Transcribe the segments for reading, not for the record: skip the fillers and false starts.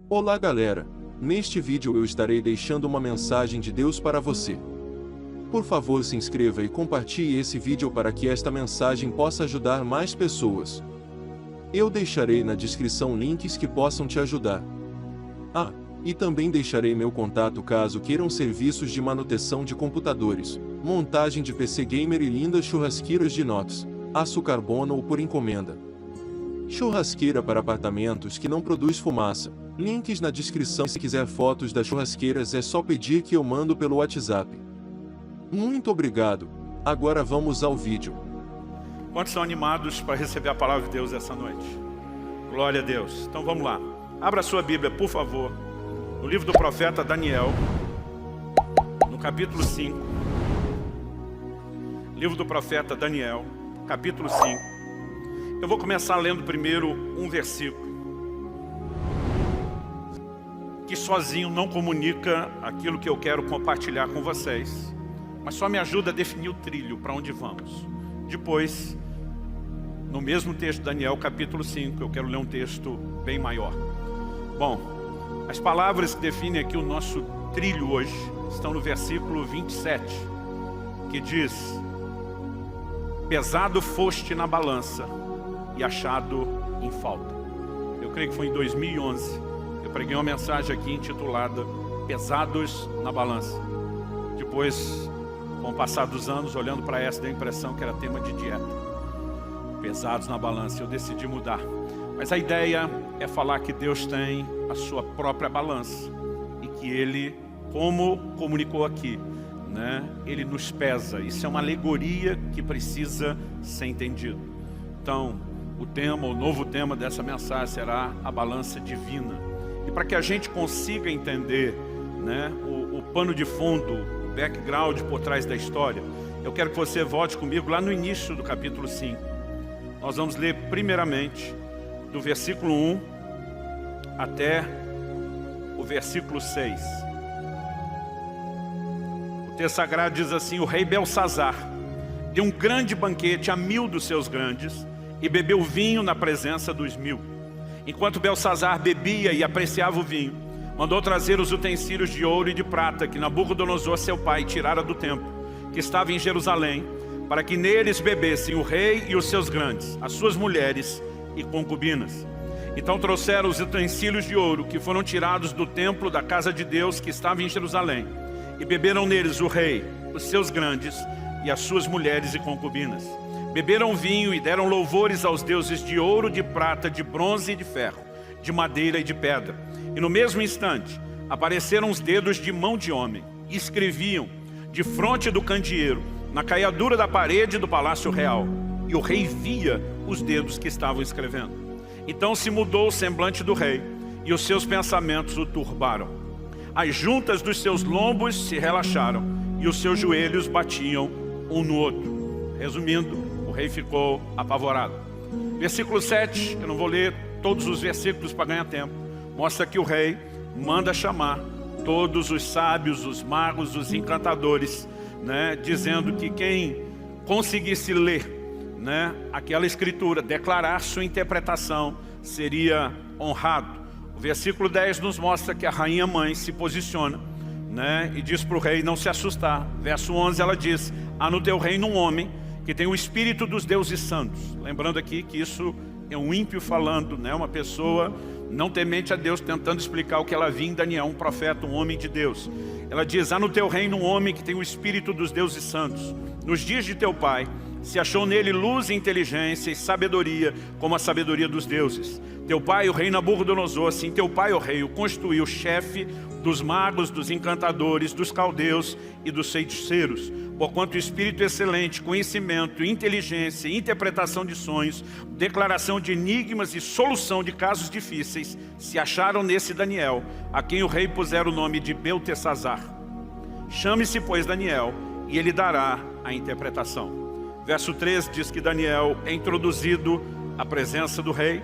Olá galera, neste vídeo eu estarei deixando uma mensagem de Deus para você. Por favor se inscreva e compartilhe esse vídeo para que esta mensagem possa ajudar mais pessoas. Eu deixarei na descrição links que possam te ajudar. E também deixarei meu contato caso queiram serviços de manutenção de computadores, montagem de PC gamer e lindas churrasqueiras de inox, aço carbono ou por encomenda. Churrasqueira para apartamentos que não produz fumaça. Links na descrição. Se quiser fotos das churrasqueiras é só pedir que eu mando pelo WhatsApp. Muito obrigado. Agora vamos ao vídeo. Quantos são animados para receber a palavra de Deus essa noite? Glória a Deus. Então vamos lá. Abra a sua Bíblia, por favor. No livro do profeta Daniel, no capítulo 5. Livro do profeta Daniel, capítulo 5. Eu vou começar lendo primeiro um versículo que sozinho não comunica aquilo que eu quero compartilhar com vocês, mas só me ajuda a definir o trilho para onde vamos. Depois, no mesmo texto, Daniel, capítulo 5, eu quero ler um texto bem maior. Bom, as palavras que definem aqui o nosso trilho hoje estão no versículo 27, que diz: pesado foste na balança e achado em falta. Eu creio que foi em 2011, eu preguei uma mensagem aqui intitulada Pesados na Balança. Depois, com o passar dos anos, olhando para essa, deu a impressão que era tema de dieta. Pesados na balança, eu decidi mudar. Mas a ideia é falar que Deus tem a sua própria balança e que Ele, como comunicou aqui, Ele nos pesa. Isso é uma alegoria que precisa ser entendido. Então, o novo tema dessa mensagem será a balança divina. E para que a gente consiga entender o pano de fundo, o background por trás da história, eu quero que você volte comigo lá no início do capítulo 5. Nós vamos ler primeiramente do versículo 1 até o versículo 6. O texto sagrado diz assim: o rei Belsazar deu um grande banquete a 1000 dos seus grandes e bebeu vinho na presença dos 1000. Enquanto Belsazar bebia e apreciava o vinho, mandou trazer os utensílios de ouro e de prata que Nabucodonosor, seu pai, tirara do templo, que estava em Jerusalém, para que neles bebessem o rei e os seus grandes, as suas mulheres e concubinas. Então trouxeram os utensílios de ouro que foram tirados do templo da casa de Deus que estava em Jerusalém, e beberam neles o rei, os seus grandes e as suas mulheres e concubinas. Beberam vinho e deram louvores aos deuses de ouro, de prata, de bronze e de ferro, de madeira e de pedra. E no mesmo instante apareceram os dedos de mão de homem, e escreviam de fronte do candeeiro, na caiadura da parede do palácio real. E o rei via os dedos que estavam escrevendo. Então se mudou o semblante do rei, e os seus pensamentos o turbaram. As juntas dos seus lombos se relaxaram, e os seus joelhos batiam um no outro. Resumindo, o rei ficou apavorado. Versículo 7, eu não vou ler todos os versículos para ganhar tempo, mostra que o rei manda chamar todos os sábios, os magos, os encantadores, dizendo que quem conseguisse ler aquela escritura, declarar sua interpretação, seria honrado. O versículo 10 nos mostra que a rainha mãe se posiciona e diz para o rei não se assustar. Verso 11 ela diz: há no teu reino um homem que tem o espírito dos deuses santos. Lembrando aqui que isso é um ímpio falando, uma pessoa não temente a Deus, tentando explicar o que ela viu em Daniel, um profeta, um homem de Deus. Ela diz: há no teu reino um homem que tem o espírito dos deuses santos. Nos dias de teu pai se achou nele luz e inteligência e sabedoria, como a sabedoria dos deuses. Teu pai, o rei Nabucodonosor, assim teu pai, o rei, o constituiu chefe dos magos, dos encantadores, dos caldeus e dos feiticeiros. Porquanto o espírito excelente, conhecimento, inteligência, interpretação de sonhos, declaração de enigmas e solução de casos difíceis se acharam nesse Daniel, a quem o rei pusera o nome de Beltesazar. Chame-se, pois, Daniel, e ele dará a interpretação. Verso 13 diz que Daniel é introduzido à presença do rei,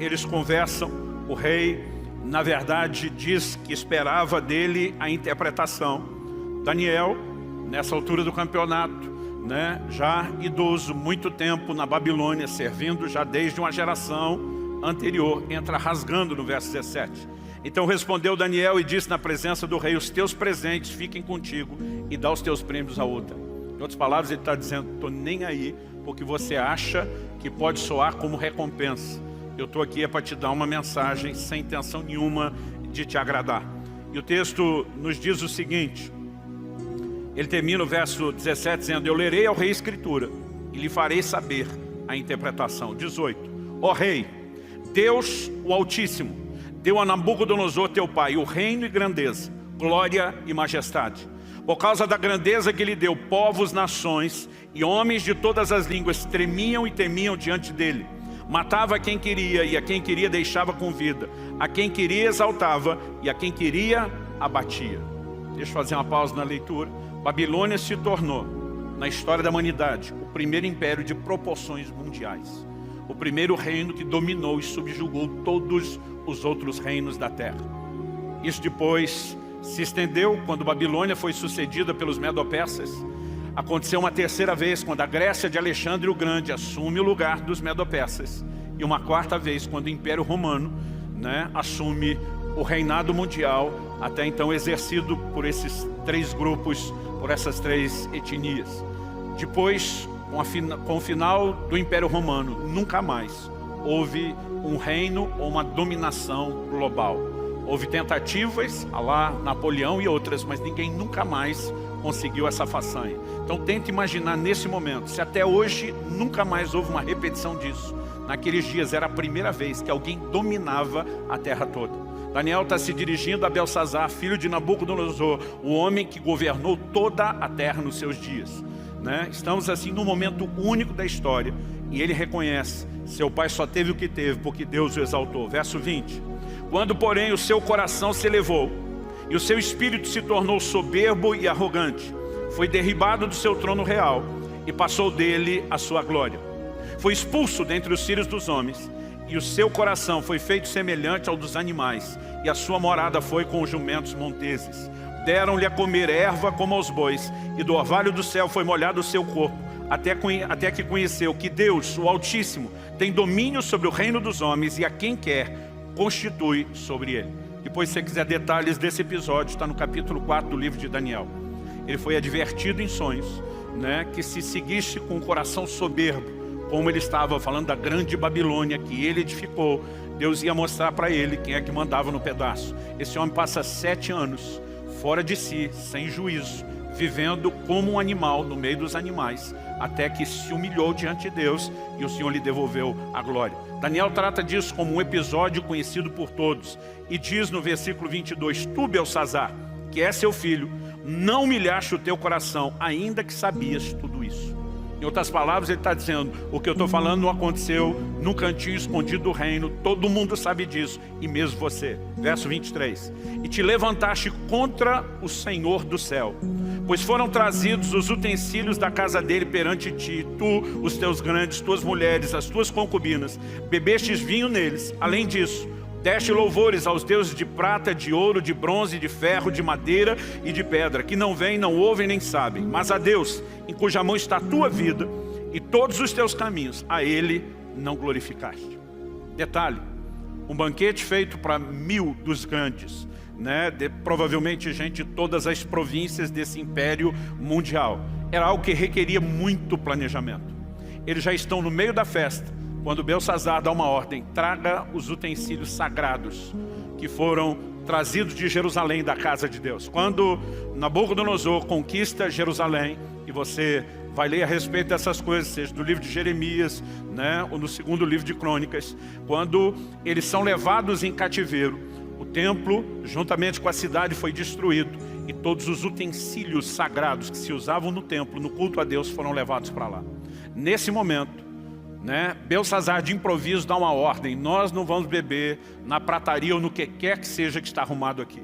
eles conversam. O rei, na verdade, diz que esperava dele a interpretação. Daniel, nessa altura do campeonato, já idoso, muito tempo na Babilônia, servindo já desde uma geração anterior entra rasgando no verso 17. Então respondeu Daniel e disse na presença do rei: os teus presentes fiquem contigo e dá os teus prêmios a outra. Em outras palavras, ele está dizendo: estou nem aí porque você acha que pode soar como recompensa. Eu estou aqui para te dar uma mensagem sem intenção nenhuma de te agradar. E o texto nos diz o seguinte, ele termina o verso 17 dizendo: eu lerei ao rei a escritura e lhe farei saber a interpretação. 18. Ó rei, Deus o Altíssimo deu a Nabucodonosor teu pai o reino e grandeza, glória e majestade. Por causa da grandeza que lhe deu, povos, nações e homens de todas as línguas tremiam e temiam diante dele. Matava a quem queria e a quem queria deixava com vida. A quem queria exaltava e a quem queria abatia. Deixa eu fazer uma pausa na leitura. Babilônia se tornou, na história da humanidade, o primeiro império de proporções mundiais. O primeiro reino que dominou e subjugou todos os outros reinos da terra. Isso depois se estendeu quando Babilônia foi sucedida pelos Medo-Persas. Aconteceu uma terceira vez quando a Grécia de Alexandre o Grande assume o lugar dos Medo-Persas. E uma quarta vez quando o Império Romano, assume o reinado mundial, até então exercido por esses três grupos, por essas três etnias. Depois, com o final do Império Romano, nunca mais houve um reino ou uma dominação global. Houve tentativas, a lá Napoleão e outras, mas ninguém nunca mais conseguiu essa façanha. Então tente imaginar nesse momento, se até hoje nunca mais houve uma repetição disso. Naqueles dias era a primeira vez que alguém dominava a terra toda. Daniel está se dirigindo a Belsazar, filho de Nabucodonosor, o homem que governou toda a terra nos seus dias. Estamos assim num momento único da história e ele reconhece, seu pai só teve o que teve porque Deus o exaltou. Verso 20. Quando porém o seu coração se elevou e o seu espírito se tornou soberbo e arrogante, foi derribado do seu trono real e passou dele a sua glória. Foi expulso dentre os filhos dos homens e o seu coração foi feito semelhante ao dos animais e a sua morada foi com os jumentos monteses. Deram-lhe a comer erva como aos bois e do orvalho do céu foi molhado o seu corpo, até que conheceu que Deus, o Altíssimo, tem domínio sobre o reino dos homens e a quem quer constitui sobre ele. Depois, se você quiser detalhes desse episódio, está no capítulo 4 do livro de Daniel. Ele foi advertido em sonhos, que se seguisse com o coração soberbo, como ele estava falando da grande Babilônia que ele edificou, Deus ia mostrar para ele quem é que mandava no pedaço. Esse homem passa 7 anos fora de si, sem juízo, vivendo como um animal no meio dos animais, até que se humilhou diante de Deus e o Senhor lhe devolveu a glória. Daniel trata disso como um episódio conhecido por todos e diz no versículo 22, tu, Belsazar, que é seu filho, não humilhaste o teu coração, ainda que sabias tudo isso. Em outras palavras, ele está dizendo, o que eu estou falando não aconteceu num cantinho escondido do reino, todo mundo sabe disso, e mesmo você. Verso 23. E te levantaste contra o Senhor do céu, pois foram trazidos os utensílios da casa dele perante ti, tu, os teus grandes, tuas mulheres, as tuas concubinas, bebestes vinho neles. Além disso, deste louvores aos deuses de prata, de ouro, de bronze, de ferro, de madeira e de pedra, que não veem, não ouvem, nem sabem, mas a Deus, em cuja mão está a tua vida e todos os teus caminhos, a Ele não glorificaste. Detalhe, um banquete feito para 1000 dos grandes, provavelmente gente de todas as províncias desse império mundial. Era algo que requeria muito planejamento. Eles já estão no meio da festa, quando Belsazar dá uma ordem, traga os utensílios sagrados que foram trazidos de Jerusalém, da casa de Deus. Quando Nabucodonosor conquista Jerusalém, e você vai ler a respeito dessas coisas, seja do livro de Jeremias, ou no segundo livro de Crônicas, quando eles são levados em cativeiro, o templo, juntamente com a cidade, foi destruído, e todos os utensílios sagrados que se usavam no templo, no culto a Deus, foram levados para lá. Nesse momento, Belsazar de improviso dá uma ordem, nós não vamos beber na prataria ou no que quer que seja que está arrumado aqui.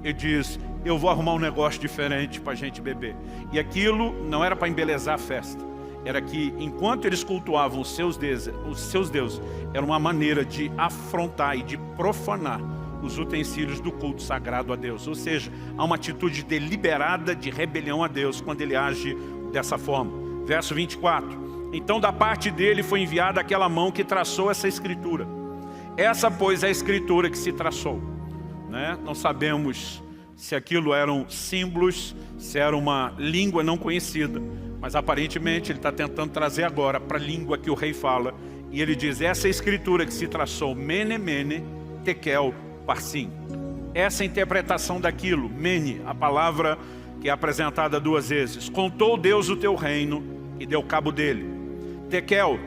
Ele diz, eu vou arrumar um negócio diferente para a gente beber. E aquilo não era para embelezar a festa, era que enquanto eles cultuavam os seus deuses, era uma maneira de afrontar e de profanar os utensílios do culto sagrado a Deus. Ou seja, há uma atitude deliberada de rebelião a Deus quando ele age dessa forma. Verso 24. Então da parte dele foi enviada aquela mão que traçou essa escritura. Essa, pois, é a escritura que se traçou, né? Não sabemos se aquilo eram símbolos, se era uma língua não conhecida, mas aparentemente ele está tentando trazer agora para a língua que o rei fala, e ele diz, essa é a escritura que se traçou, Mene, Mene, Tekel, Parsim. Essa é a interpretação daquilo, Mene, a palavra que é apresentada 2 vezes. Contou Deus o teu reino e deu cabo dele. Tekel,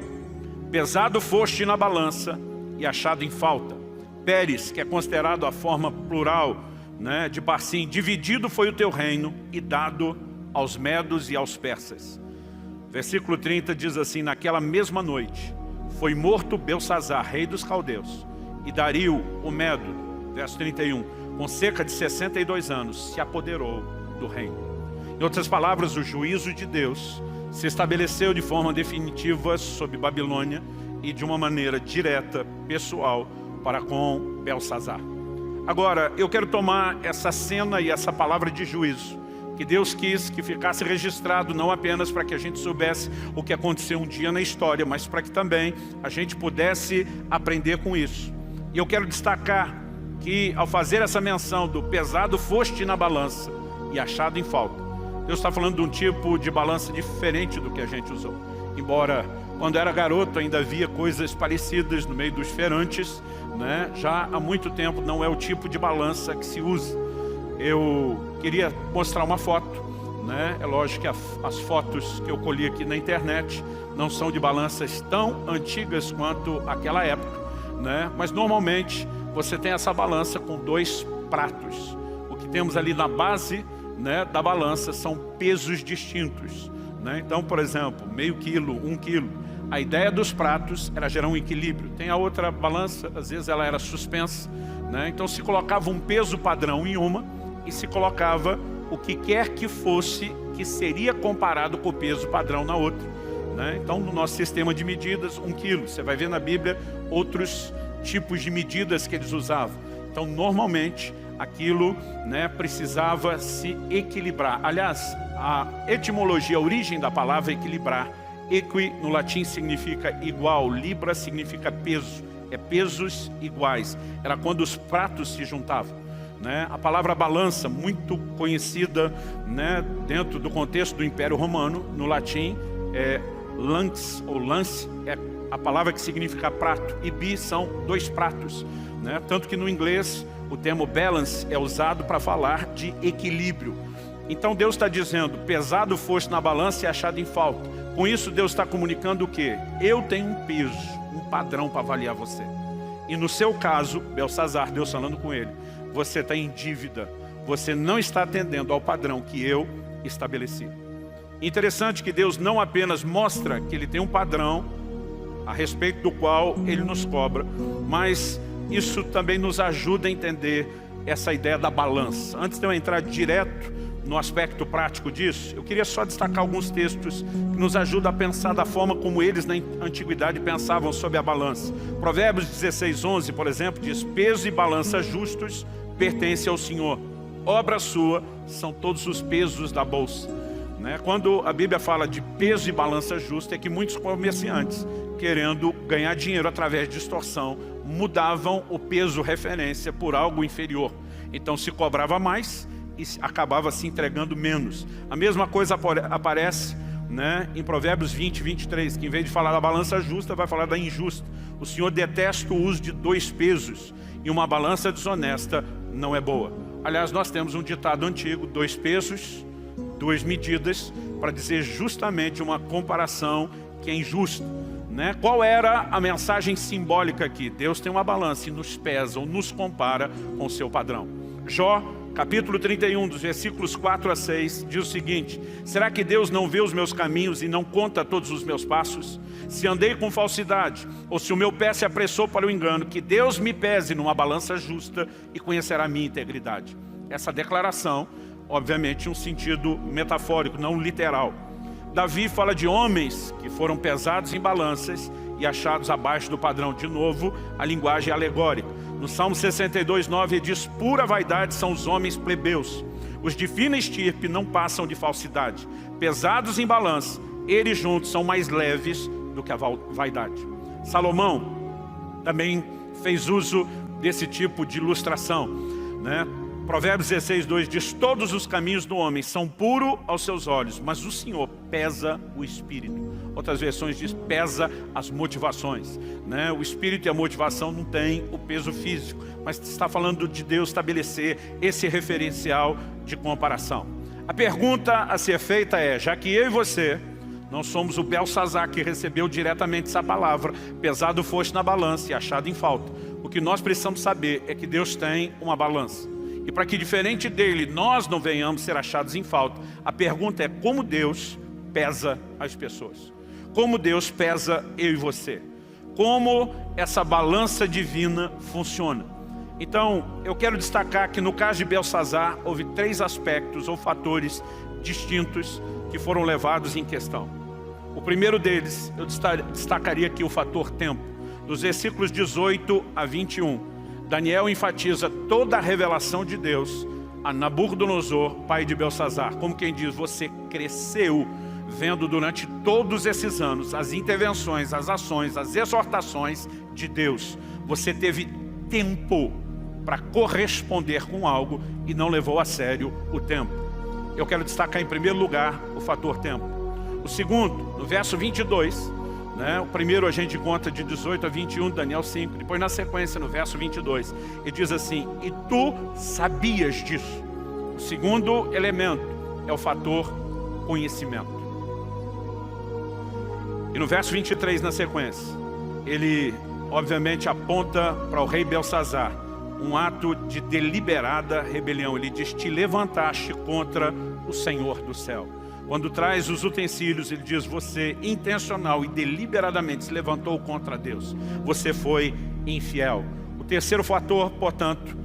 pesado foste na balança e achado em falta. Pérez, que é considerado a forma plural, né, de Parsim, dividido foi o teu reino e dado aos medos e aos persas. Versículo 30 diz assim, naquela mesma noite foi morto Belsazar, rei dos caldeus, e Dario, o Medo, verso 31, com cerca de 62 anos, se apoderou do reino. Em outras palavras, o juízo de Deus se estabeleceu de forma definitiva sobre Babilônia e de uma maneira direta, pessoal, para com Belsazar. Agora, eu quero tomar essa cena e essa palavra de juízo, que Deus quis que ficasse registrado, não apenas para que a gente soubesse o que aconteceu um dia na história, mas para que também a gente pudesse aprender com isso. E eu quero destacar que, ao fazer essa menção do pesado foste na balança e achado em falta, Deus está falando de um tipo de balança diferente do que a gente usou. Embora, quando era garoto, ainda havia coisas parecidas no meio dos feirantes, né? Já há muito tempo não é o tipo de balança que se usa. Eu queria mostrar uma foto, né? É lógico que as fotos que eu colhi aqui na internet não são de balanças tão antigas quanto aquela época, né? Mas normalmente você tem essa balança com 2 pratos. O que temos ali na base, né, da balança são pesos distintos, né? Então, por exemplo, meio quilo, 1 quilo. A ideia dos pratos era gerar um equilíbrio. Tem a outra balança, às vezes ela era suspensa, né? Então se colocava um peso padrão em uma e se colocava o que quer que fosse que seria comparado com o peso padrão na outra, né? Então no nosso sistema de medidas, 1 quilo. Você vai ver na Bíblia outros tipos de medidas que eles usavam. Então normalmente aquilo, né, precisava se equilibrar. Aliás, a etimologia, a origem da palavra equilibrar, equi no latim significa igual, libra significa peso, é pesos iguais. Era quando os pratos se juntavam, né? A palavra balança, muito conhecida, né, dentro do contexto do Império Romano, no latim é lance ou lance, é a palavra que significa prato, e bi são 2 pratos, né? Tanto que no inglês o termo balance é usado para falar de equilíbrio. Então Deus está dizendo, pesado foste na balança e achado em falta. Com isso Deus está comunicando o quê? Eu tenho um peso, um padrão para avaliar você. E no seu caso, Belsazar, Deus falando com ele, você está em dívida. Você não está atendendo ao padrão que eu estabeleci. Interessante que Deus não apenas mostra que Ele tem um padrão a respeito do qual Ele nos cobra, mas isso também nos ajuda a entender essa ideia da balança. Antes de eu entrar direto no aspecto prático disso, eu queria só destacar alguns textos que nos ajudam a pensar da forma como eles na antiguidade pensavam sobre a balança. Provérbios 16:11, por exemplo, diz, peso e balança justos pertencem ao Senhor. Obra sua são todos os pesos da bolsa. Né? Quando a Bíblia fala de peso e balança justa, é que muitos comerciantes, querendo ganhar dinheiro através de extorsão, mudavam o peso referência por algo inferior. Então se cobrava mais e acabava se entregando menos. A mesma coisa aparece, né, em Provérbios 20:23, que em vez de falar da balança justa, vai falar da injusta. O Senhor detesta o uso de 2 pesos, e uma balança desonesta não é boa. Aliás, nós temos um ditado antigo, 2 pesos, 2 medidas, para dizer justamente uma comparação que é injusta. Né? Qual era a mensagem simbólica aqui? Deus tem uma balança e nos pesa ou nos compara com o seu padrão. Jó, capítulo 31, dos versículos 4 a 6, diz o seguinte: será que Deus não vê os meus caminhos e não conta todos os meus passos? Se andei com falsidade, ou se o meu pé se apressou para o engano, que Deus me pese numa balança justa e conhecerá a minha integridade. Essa declaração, obviamente, um sentido metafórico, não literal. Davi fala de homens que foram pesados em balanças e achados abaixo do padrão. De novo, a linguagem alegórica. No Salmo 62:9 ele diz, pura vaidade são os homens plebeus. Os de fina estirpe não passam de falsidade. Pesados em balança, eles juntos são mais leves do que a vaidade. Salomão também fez uso desse tipo de ilustração, né? Provérbios 16:2 diz: todos os caminhos do homem são puros aos seus olhos, mas o Senhor pesa o espírito. Outras versões diz: pesa as motivações, né? O espírito e a motivação não tem o peso físico, mas está falando de Deus estabelecer esse referencial de comparação. A pergunta a ser feita é: já que eu e você não somos o Belsazar que recebeu diretamente essa palavra, pesado foste na balança e achado em falta, o que nós precisamos saber é que Deus tem uma balança. E para que, diferente dele, nós não venhamos ser achados em falta, a pergunta é: como Deus pesa as pessoas? Como Deus pesa eu e você? Como essa balança divina funciona? Então, eu quero destacar que no caso de Belsazar, houve 3 aspectos ou fatores distintos que foram levados em questão. O primeiro deles, eu destacaria aqui o fator tempo. Dos versículos 18 a 21. Daniel enfatiza toda a revelação de Deus a Nabucodonosor, pai de Belsazar. Como quem diz: você cresceu vendo durante todos esses anos as intervenções, as ações, as exortações de Deus. Você teve tempo para corresponder com algo e não levou a sério o tempo. Eu quero destacar em primeiro lugar o fator tempo. O segundo, no verso 22, né? O primeiro a gente conta de 18 a 21, Daniel 5. Depois na sequência, no verso 22, ele diz assim: e tu sabias disso. O segundo elemento é o fator conhecimento. E no verso 23, na sequência, ele obviamente aponta para o rei Belsazar um ato de deliberada rebelião. Ele diz: te levantaste contra o Senhor do céu. Quando traz os utensílios, ele diz: você intencional e deliberadamente se levantou contra Deus. Você foi infiel. O terceiro fator, portanto,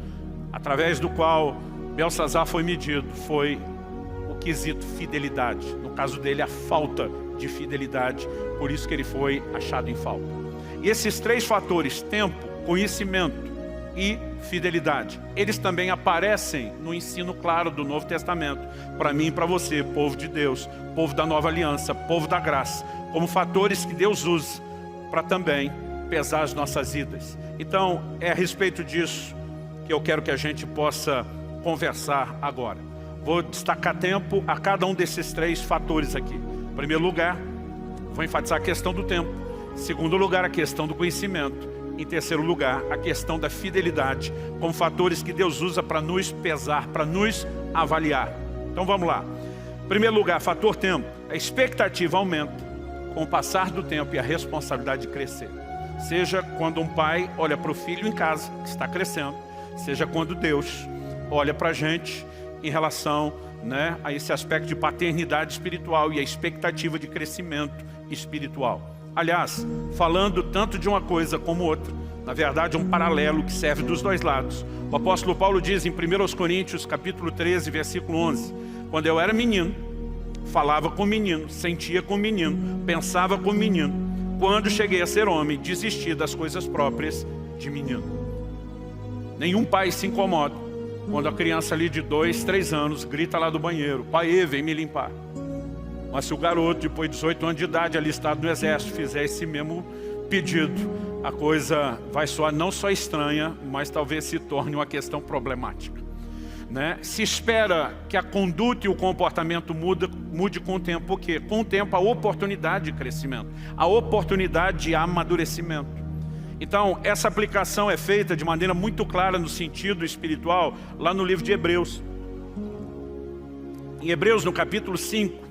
através do qual Belsazar foi medido, foi o quesito fidelidade. No caso dele, a falta de fidelidade. Por isso que ele foi achado em falta. E esses 3 fatores, tempo, conhecimento e fidelidade, eles também aparecem no ensino claro do Novo Testamento, para mim e para você, povo de Deus, povo da nova aliança, povo da graça, como fatores que Deus usa para também pesar as nossas vidas. Então, é a respeito disso que eu quero que a gente possa conversar agora. Vou destacar tempo a cada um desses 3 fatores aqui. Em primeiro lugar, vou enfatizar a questão do tempo. Em segundo lugar, a questão do conhecimento. Em terceiro lugar, a questão da fidelidade, como fatores que Deus usa para nos pesar, para nos avaliar. Então vamos lá. Em primeiro lugar, fator tempo. A expectativa aumenta com o passar do tempo e a responsabilidade de crescer. Seja quando um pai olha para o filho em casa, que está crescendo, seja quando Deus olha para a gente em relação, né, a esse aspecto de paternidade espiritual e a expectativa de crescimento espiritual. Aliás, falando tanto de uma coisa como outra, na verdade um paralelo que serve dos 2 lados. O apóstolo Paulo diz em 1 Coríntios capítulo 13, versículo 11: quando eu era menino, falava com menino, sentia com menino, pensava com menino. Quando cheguei a ser homem, desisti das coisas próprias de menino. Nenhum pai se incomoda quando a criança ali de 2, 3 anos grita lá do banheiro: pai, vem me limpar. Mas se o garoto, depois de 18 anos de idade, alistado no exército, fizer esse mesmo pedido, a coisa vai soar não só estranha, mas talvez se torne uma questão problemática, né? Se espera que a conduta e o comportamento mude com o tempo. Por quê? Com o tempo, a oportunidade de crescimento, a oportunidade de amadurecimento. Então, essa aplicação é feita de maneira muito clara no sentido espiritual, lá no livro de Hebreus. Em Hebreus, no capítulo 5,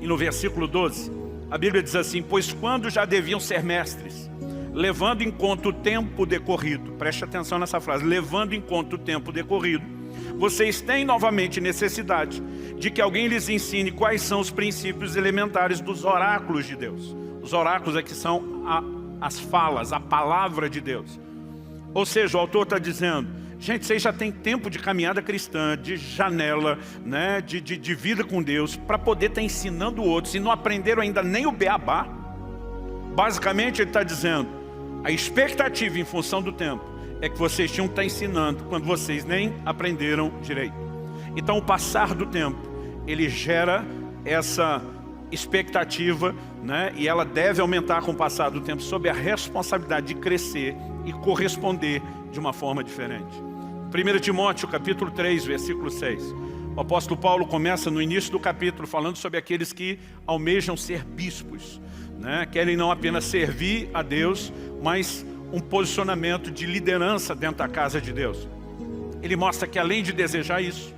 e no versículo 12, a Bíblia diz assim: pois quando já deviam ser mestres, levando em conta o tempo decorrido, preste atenção nessa frase, levando em conta o tempo decorrido, vocês têm novamente necessidade de que alguém lhes ensine quais são os princípios elementares dos oráculos de Deus. Os oráculos aqui são as falas, a palavra de Deus. Ou seja, o autor está dizendo: gente, vocês já têm tempo de caminhada cristã, de janela, né, de vida com Deus, para poder estar ensinando outros, e não aprenderam ainda nem o beabá. Basicamente ele está dizendo, a expectativa em função do tempo é que vocês tinham que estar ensinando quando vocês nem aprenderam direito. Então o passar do tempo, ele gera essa expectativa, né? E ela deve aumentar com o passar do tempo, sob a responsabilidade de crescer e corresponder de uma forma diferente. 1 Timóteo capítulo 3, versículo 6. O apóstolo Paulo começa no início do capítulo falando sobre aqueles que almejam ser bispos, né? Querem não apenas servir a Deus, mas um posicionamento de liderança dentro da casa de Deus. Ele mostra que além de desejar isso,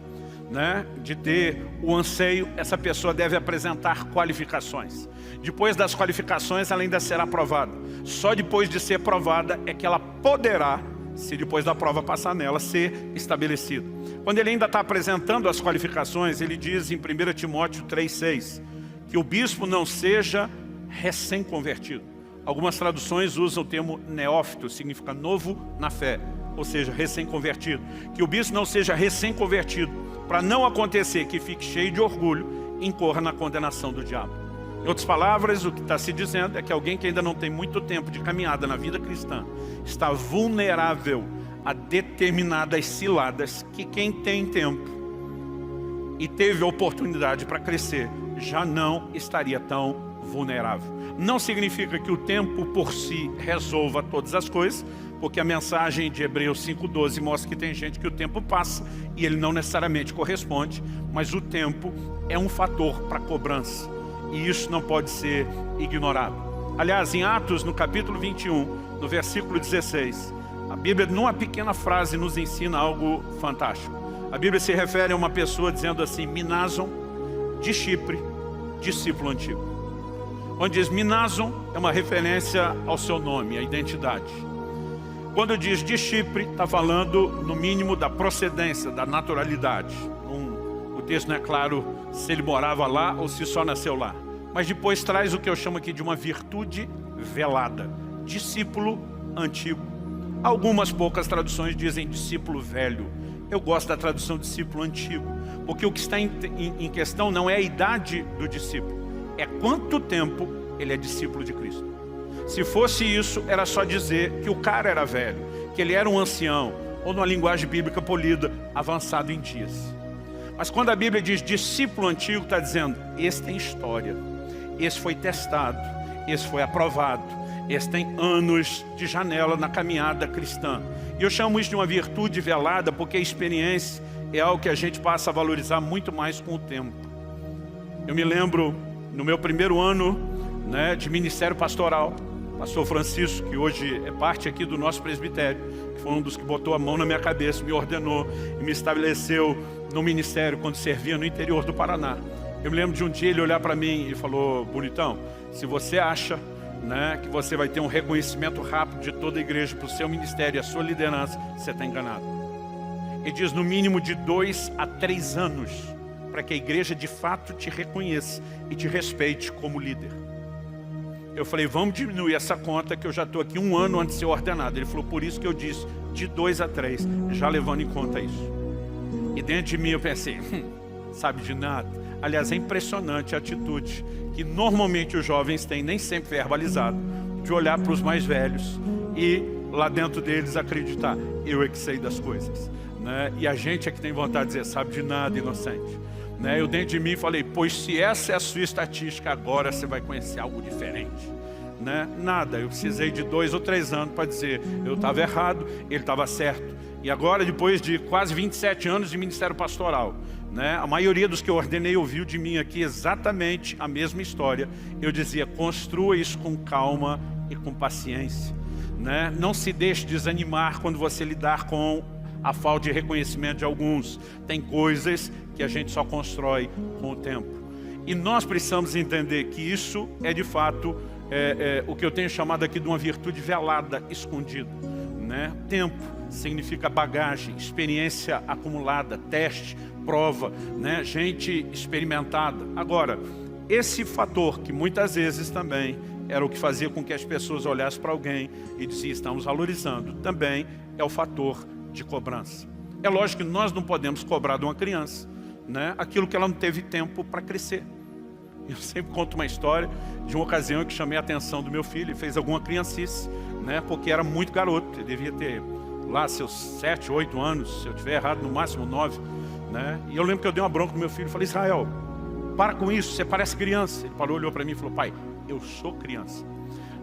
né, de ter o anseio, essa pessoa deve apresentar qualificações. Depois das qualificações, ela ainda será aprovada. Só depois de ser aprovada é que ela poderá, se depois da prova passar nela, ser estabelecida. Quando ele ainda está apresentando as qualificações, ele diz em 1 Timóteo 3,6, que o bispo não seja recém-convertido. Algumas traduções usam o termo neófito, significa novo na fé, ou seja, recém-convertido. Que o bispo não seja recém-convertido, para não acontecer que fique cheio de orgulho e incorra na condenação do diabo. Em outras palavras, o que está se dizendo é que alguém que ainda não tem muito tempo de caminhada na vida cristã está vulnerável a determinadas ciladas que quem tem tempo e teve oportunidade para crescer já não estaria tão vulnerável. Não significa que o tempo por si resolva todas as coisas, porque a mensagem de Hebreus 5,12 mostra que tem gente que o tempo passa e ele não necessariamente corresponde, mas o tempo é um fator para cobrança e isso não pode ser ignorado. Aliás, em Atos, no capítulo 21, no versículo 16, a Bíblia, numa pequena frase, nos ensina algo fantástico. A Bíblia se refere a uma pessoa dizendo assim: Minason, de Chipre, discípulo antigo. Quando diz Minason, é uma referência ao seu nome, à identidade. Quando diz de Chipre, está falando no mínimo da procedência, da naturalidade. O texto não é claro se ele morava lá ou se só nasceu lá. Mas depois traz o que eu chamo aqui de uma virtude velada. Discípulo antigo. Algumas poucas traduções dizem discípulo velho. Eu gosto da tradução discípulo antigo, porque o que está em questão não é a idade do discípulo, é quanto tempo ele é discípulo de Cristo. Se fosse isso, era só dizer que o cara era velho, que ele era um ancião, ou numa linguagem bíblica polida, avançado em dias. Mas quando a Bíblia diz discípulo antigo, está dizendo, esse tem história, esse foi testado, esse foi aprovado, esse tem anos de janela na caminhada cristã. E eu chamo isso de uma virtude velada, porque a experiência é algo que a gente passa a valorizar muito mais com o tempo. Eu me lembro, no meu primeiro ano, né, de ministério pastoral, pastor Francisco, que hoje é parte aqui do nosso presbitério, que foi um dos que botou a mão na minha cabeça, me ordenou e me estabeleceu no ministério quando servia no interior do Paraná. Eu me lembro de um dia ele olhar para mim e falou: bonitão, se você acha, né, que você vai ter um reconhecimento rápido de toda a igreja para o seu ministério e a sua liderança, você está enganado. Ele diz no mínimo de 2 a 3 anos para que a igreja de fato te reconheça e te respeite como líder. Eu falei, vamos diminuir essa conta que eu já estou aqui 1 ano antes de ser ordenado. Ele falou, por isso que eu disse de 2 a 3, já levando em conta isso. E dentro de mim eu pensei, sabe de nada. Aliás, é impressionante a atitude que normalmente os jovens têm, nem sempre verbalizado, de olhar para os mais velhos e lá dentro deles acreditar, eu é que sei das coisas, né? E a gente é que tem vontade de dizer, sabe de nada, inocente, né? Eu dentro de mim falei, pois se essa é a sua estatística, agora você vai conhecer algo diferente, né? Nada, eu precisei de 2 ou 3 anos para dizer, eu estava errado, ele estava certo. E agora, depois de quase 27 anos de ministério pastoral, né, a maioria dos que eu ordenei ouviu de mim aqui exatamente a mesma história. Eu dizia, construa isso com calma e com paciência, né? Não se deixe desanimar quando você lidar com a falta de reconhecimento de alguns. Tem coisas que a gente só constrói com o tempo. E nós precisamos entender que isso é de fato o que eu tenho chamado aqui de uma virtude velada, escondida, né? Tempo significa bagagem, experiência acumulada, teste, prova, né? Gente experimentada. Agora, esse fator que muitas vezes também era o que fazia com que as pessoas olhassem para alguém e diziam, estamos valorizando, também é o fator de cobrança. É lógico que nós não podemos cobrar de uma criança, né, aquilo que ela não teve tempo para crescer. Eu sempre conto uma história de uma ocasião que chamei a atenção do meu filho e fez alguma criancice, né, porque era muito garoto, ele devia ter lá seus 7, 8 anos, se eu estiver errado, no máximo 9, né? E eu lembro que eu dei uma bronca no meu filho e falei, Israel, para com isso, você parece criança. Ele parou, olhou para mim e falou, pai, eu sou criança.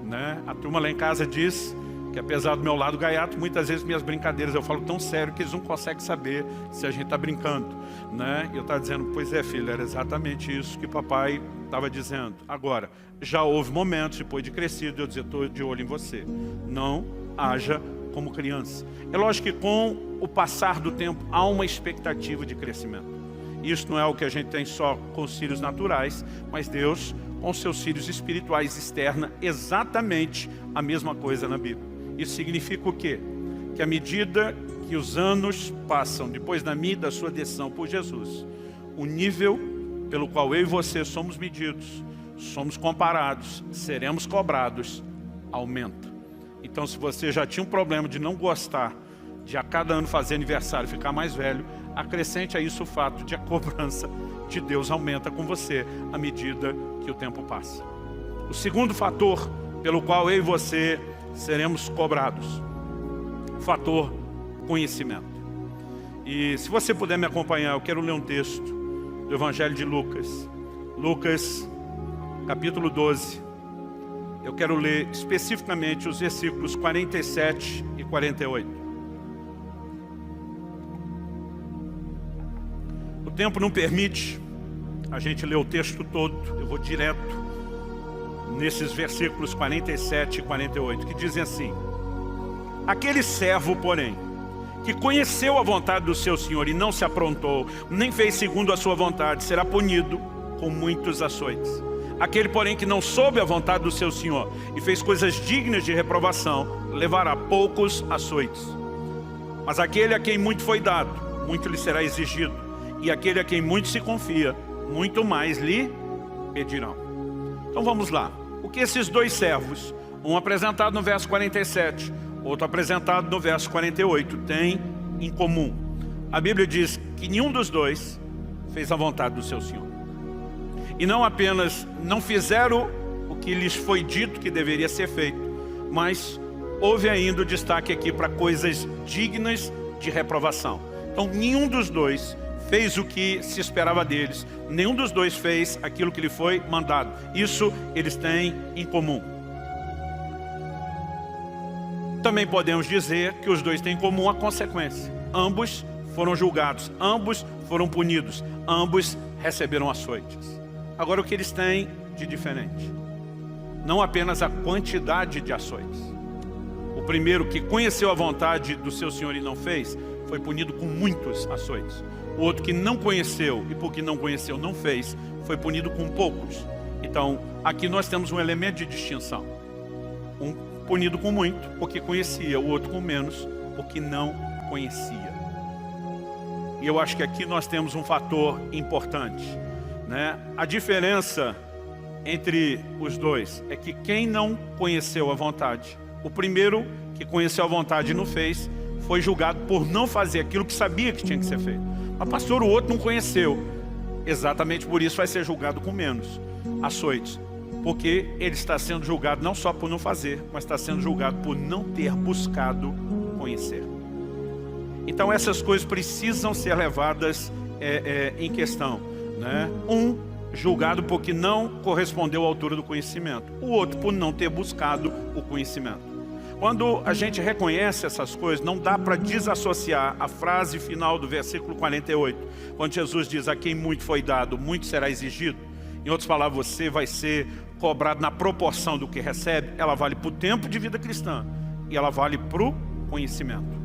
Né? A turma lá em casa diz que apesar do meu lado gaiato, muitas vezes minhas brincadeiras eu falo tão sério que eles não conseguem saber se a gente está brincando. Né? E eu estava dizendo, pois é filho, era exatamente isso que papai estava dizendo. Agora, já houve momentos, depois de crescido, eu dizer, estou de olho em você. Não haja como criança. É lógico que com o passar do tempo há uma expectativa de crescimento. Isso não é o que a gente tem só com os filhos naturais, mas Deus, com seus filhos espirituais, externa exatamente a mesma coisa na Bíblia. Isso significa o quê? Que à medida que os anos passam, depois da minha e da sua decisão por Jesus, o nível pelo qual eu e você somos medidos, somos comparados, seremos cobrados, aumenta. Então, se você já tinha um problema de não gostar de a cada ano fazer aniversário e ficar mais velho, acrescente a isso o fato de a cobrança de Deus aumenta com você à medida que o tempo passa. O segundo fator pelo qual eu e você seremos cobrados, o fator conhecimento. E se você puder me acompanhar, eu quero ler um texto do Evangelho de Lucas. Lucas, capítulo 12. Eu quero ler especificamente os versículos 47 e 48. O tempo não permite a gente ler o texto todo, eu vou direto nesses versículos 47 e 48, que dizem assim: aquele servo, porém, que conheceu a vontade do seu senhor e não se aprontou, nem fez segundo a sua vontade, será punido com muitos açoites. Aquele, porém, que não soube a vontade do seu senhor e fez coisas dignas de reprovação, levará poucos açoites. Mas aquele a quem muito foi dado, muito lhe será exigido. E aquele a quem muito se confia, muito mais lhe pedirão. Então vamos lá. O que esses dois servos, um apresentado no verso 47, outro apresentado no verso 48, têm em comum? A Bíblia diz que nenhum dos dois fez a vontade do seu Senhor. E não apenas não fizeram o que lhes foi dito que deveria ser feito, mas houve ainda o destaque aqui para coisas dignas de reprovação. Então nenhum dos dois fez o que se esperava deles. Nenhum dos dois fez aquilo que lhe foi mandado. Isso eles têm em comum. Também podemos dizer que os dois têm em comum a consequência. Ambos foram julgados, ambos foram punidos, ambos receberam açoites. Agora, o que eles têm de diferente? Não apenas a quantidade de açoites. O primeiro, que conheceu a vontade do seu Senhor e não fez, foi punido com muitos açoites. O outro, que não conheceu e porque não conheceu não fez, foi punido com poucos. Então, aqui nós temos um elemento de distinção. Um punido com muito porque conhecia, o outro com menos porque não conhecia. E eu acho que aqui nós temos um fator importante, né? A diferença entre os dois é que quem não conheceu a vontade, o primeiro que conheceu a vontade e não fez, foi julgado por não fazer aquilo que sabia que tinha que ser feito. Mas pastor, o outro não conheceu. Exatamente por isso vai ser julgado com menos açoites. Porque ele está sendo julgado não só por não fazer, mas está sendo julgado por não ter buscado conhecer. Então essas coisas precisam ser levadas em questão, né? Um julgado porque não correspondeu à altura do conhecimento. O outro por não ter buscado o conhecimento. Quando a gente reconhece essas coisas, não dá para desassociar a frase final do versículo 48, quando Jesus diz: a quem muito foi dado, muito será exigido. Em outras palavras, você vai ser cobrado na proporção do que recebe. Ela vale para o tempo de vida cristã e ela vale para o conhecimento.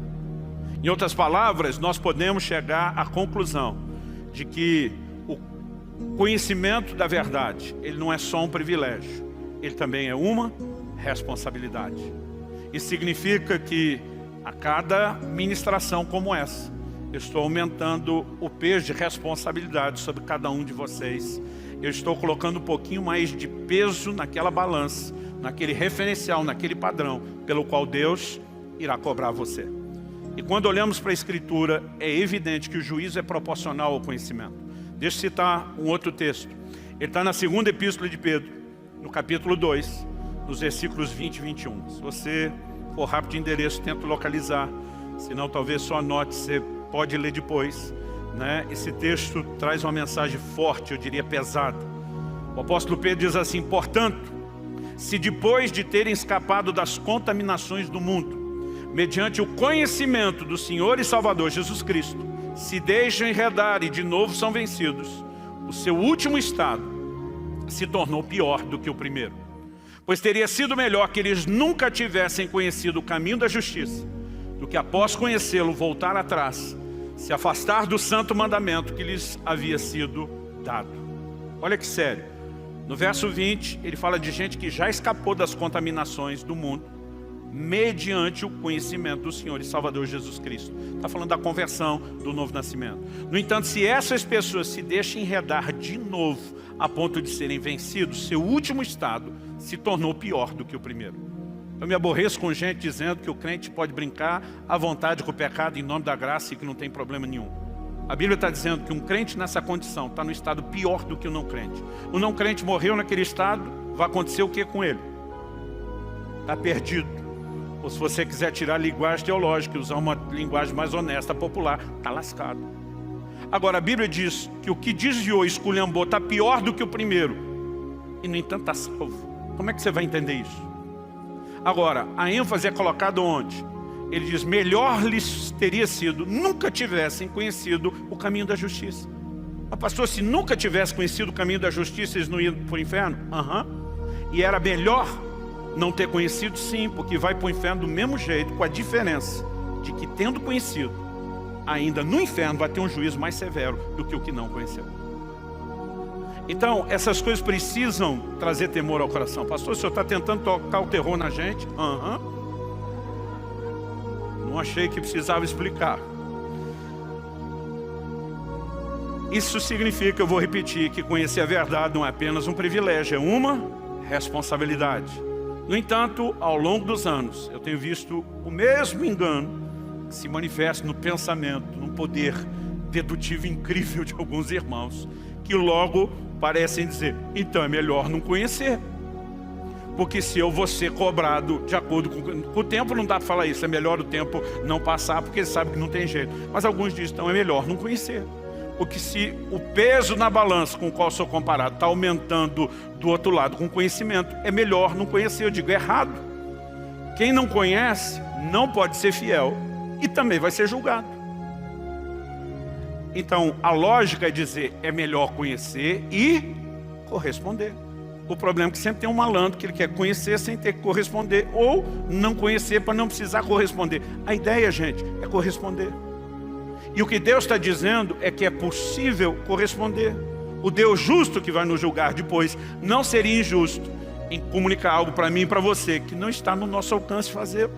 Em outras palavras, nós podemos chegar à conclusão de que o conhecimento da verdade, ele não é só um privilégio, ele também é uma responsabilidade. Isso significa que a cada ministração como essa, eu estou aumentando o peso de responsabilidade sobre cada um de vocês. Eu estou colocando um pouquinho mais de peso naquela balança, naquele referencial, naquele padrão, pelo qual Deus irá cobrar você. E quando olhamos para a Escritura, é evidente que o juízo é proporcional ao conhecimento. Deixa eu citar um outro texto. Ele está na segunda epístola de Pedro, no capítulo 2, nos versículos 20 e 21. Se você for rápido de endereço, tenta localizar. Se não, talvez só anote, você pode ler depois. né, esse texto traz uma mensagem forte, eu diria pesada. O apóstolo Pedro diz assim: portanto, se depois de terem escapado das contaminações do mundo, mediante o conhecimento do Senhor e Salvador Jesus Cristo, se deixam enredar e de novo são vencidos, o seu último estado se tornou pior do que o primeiro. Pois teria sido melhor que eles nunca tivessem conhecido o caminho da justiça, do que após conhecê-lo voltar atrás, se afastar do santo mandamento que lhes havia sido dado. Olha que sério. No verso 20, ele fala de gente que já escapou das contaminações do mundo, mediante o conhecimento do Senhor e Salvador Jesus Cristo. Está falando da conversão, do novo nascimento. No entanto, se essas pessoas se deixam enredar de novo, a ponto de serem vencidos, seu último estado se tornou pior do que o primeiro. Eu me aborreço com gente dizendo que o crente pode brincar à vontade com o pecado em nome da graça e que não tem problema nenhum. A Bíblia está dizendo que um crente nessa condição está no estado pior do que o não crente. O não crente morreu naquele estado, vai acontecer o que com ele? Está perdido. Ou se você quiser tirar a linguagem teológica e usar uma linguagem mais honesta, popular, está lascado. Agora a Bíblia diz que o que desviou e esculhambou está pior do que o primeiro, e no entanto está salvo. Como é que você vai entender isso? Agora, a ênfase é colocada onde? Ele diz: melhor lhes teria sido nunca tivessem conhecido o caminho da justiça. Mas pastor, se nunca tivesse conhecido o caminho da justiça, eles não iam para o inferno? E era melhor não ter conhecido? Sim, porque vai para o inferno do mesmo jeito, com a diferença de que, tendo conhecido, ainda no inferno vai ter um juízo mais severo do que o que não conheceu. Então, essas coisas precisam trazer temor ao coração. Pastor, o senhor está tentando tocar o terror na gente? Não achei que precisava explicar. Isso significa, eu vou repetir, que conhecer a verdade não é apenas um privilégio, é uma responsabilidade. No entanto, ao longo dos anos, eu tenho visto o mesmo engano que se manifesta no pensamento, no poder dedutivo incrível de alguns irmãos, que logo parecem dizer: então é melhor não conhecer, porque se eu vou ser cobrado de acordo com o tempo, não dá para falar isso, é melhor o tempo não passar, porque eles sabem que não tem jeito. Mas alguns dizem: então é melhor não conhecer, porque se o peso na balança com o qual sou comparado está aumentando do outro lado com conhecimento, é melhor não conhecer. Eu digo: errado. Quem não conhece não pode ser fiel e também vai ser julgado. Então a lógica é dizer: é melhor conhecer e corresponder. O problema é que sempre tem um malandro que ele quer conhecer sem ter que corresponder, ou não conhecer para não precisar corresponder. A ideia, gente, é corresponder. E o que Deus está dizendo é que é possível corresponder. O Deus justo que vai nos julgar depois não seria injusto em comunicar algo para mim e para você que não está no nosso alcance fazer.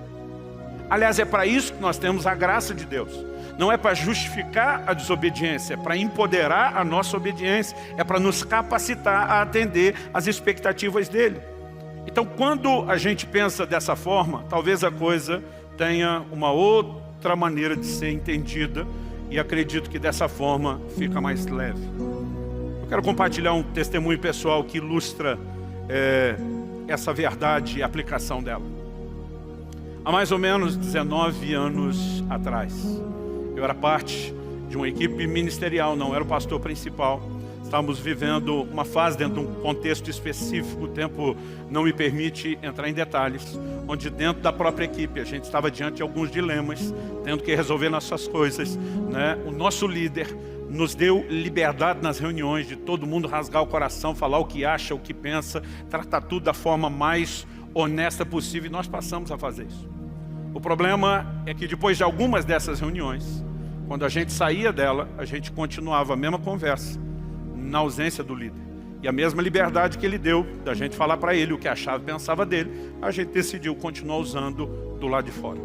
Aliás, é para isso que nós temos a graça de Deus. Não é para justificar a desobediência, é para empoderar a nossa obediência, é para nos capacitar a atender às expectativas dele. Então, quando a gente pensa dessa forma, talvez a coisa tenha uma outra maneira de ser entendida, e acredito que dessa forma fica mais leve. Eu quero compartilhar um testemunho pessoal que ilustra essa verdade e a aplicação dela. Há mais ou menos 19 anos atrás, eu era parte de uma equipe ministerial, não era o pastor principal. Estávamos vivendo uma fase dentro de um contexto específico, o tempo não me permite entrar em detalhes, onde dentro da própria equipe a gente estava diante de alguns dilemas, tendo que resolver nossas coisas, né? O nosso líder nos deu liberdade nas reuniões de todo mundo rasgar o coração, falar o que acha, o que pensa, tratar tudo da forma mais honesta possível, e nós passamos a fazer isso. O problema é que depois de algumas dessas reuniões, quando a gente saía dela, a gente continuava a mesma conversa, na ausência do líder. E a mesma liberdade que ele deu, da gente falar para ele o que achava e pensava dele, a gente decidiu continuar usando do lado de fora.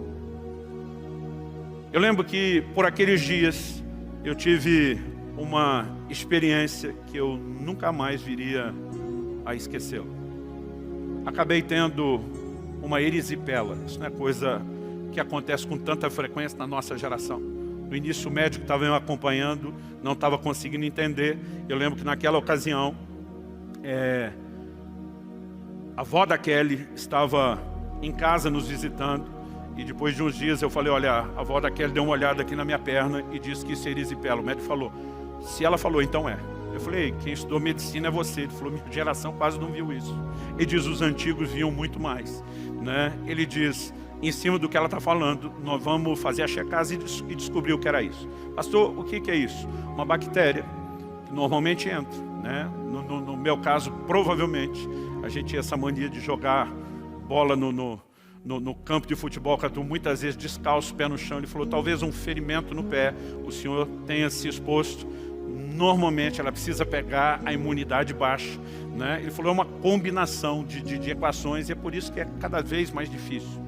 Eu lembro que por aqueles dias, eu tive uma experiência que eu nunca mais viria a esquecê-la. Acabei tendo uma erisipela. Isso não é coisa que acontece com tanta frequência na nossa geração. No início o médico estava me acompanhando, não estava conseguindo entender. Eu lembro que naquela ocasião, a avó da Kelly estava em casa nos visitando, E depois de uns dias eu falei, olha, a avó da Kelly deu uma olhada aqui na minha perna e disse que isso é erisipela. O médico falou, se ela falou, então é. Eu falei, quem estudou medicina é você. Ele falou, minha geração quase não viu isso. Ele diz, os antigos viam muito mais, né? Ele diz, em cima do que ela está falando, nós vamos fazer a checagem e descobrir o que era isso. Pastor, o que é isso? Uma bactéria que normalmente entra, né? No meu caso, provavelmente, a gente tinha essa mania de jogar bola no campo de futebol, muitas vezes descalço, pé no chão. Ele falou, talvez um ferimento no pé, o senhor tenha se exposto. Normalmente ela precisa pegar a imunidade baixa, né? Ele falou, é uma combinação de equações e é por isso que é cada vez mais difícil.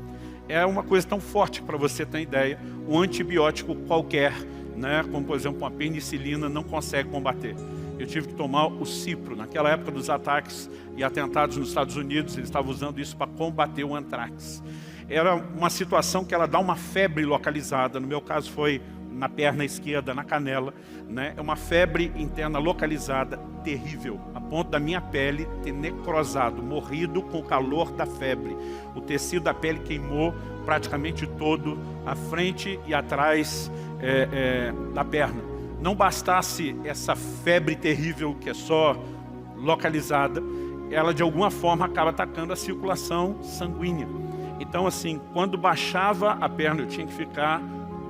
É uma coisa tão forte, para você ter ideia, um antibiótico qualquer, né, como por exemplo uma penicilina, não consegue combater. Eu tive que tomar o Cipro. Naquela época dos ataques e atentados nos Estados Unidos, eles estavam usando isso para combater o antrax. Era uma situação que ela dá uma febre localizada, no meu caso foi na perna esquerda, na canela, né? É uma febre interna localizada terrível, a ponto da minha pele ter necrosado, morrido com o calor da febre. O tecido da pele queimou praticamente todo, a frente e atrás da perna. Não bastasse essa febre terrível que é só localizada, ela de alguma forma acaba atacando a circulação sanguínea. Então assim, quando baixava a perna eu tinha que ficar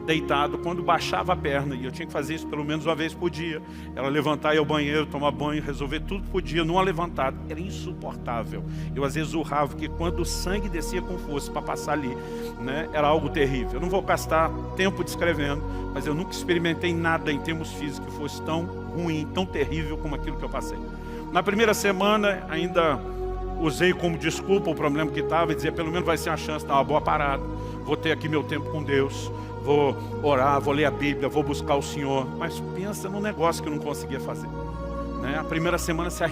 deitado, quando baixava a perna, e eu tinha que fazer isso pelo menos uma vez por dia, ela levantar e ir ao banheiro, tomar banho, resolver tudo por dia, numa levantada, era insuportável. Eu às vezes urrava, porque quando o sangue descia com força para passar ali, né, era algo terrível. Eu não vou gastar tempo descrevendo, mas eu nunca experimentei nada em termos físicos que fosse tão ruim, tão terrível como aquilo que eu passei. Na primeira semana ainda usei como desculpa o problema que estava e dizia, pelo menos vai ser uma chance de dar uma boa parada, vou ter aqui meu tempo com Deus, vou orar, vou ler a Bíblia, vou buscar o Senhor. Mas pensa num negócio que eu não conseguia fazer, né? A primeira semana se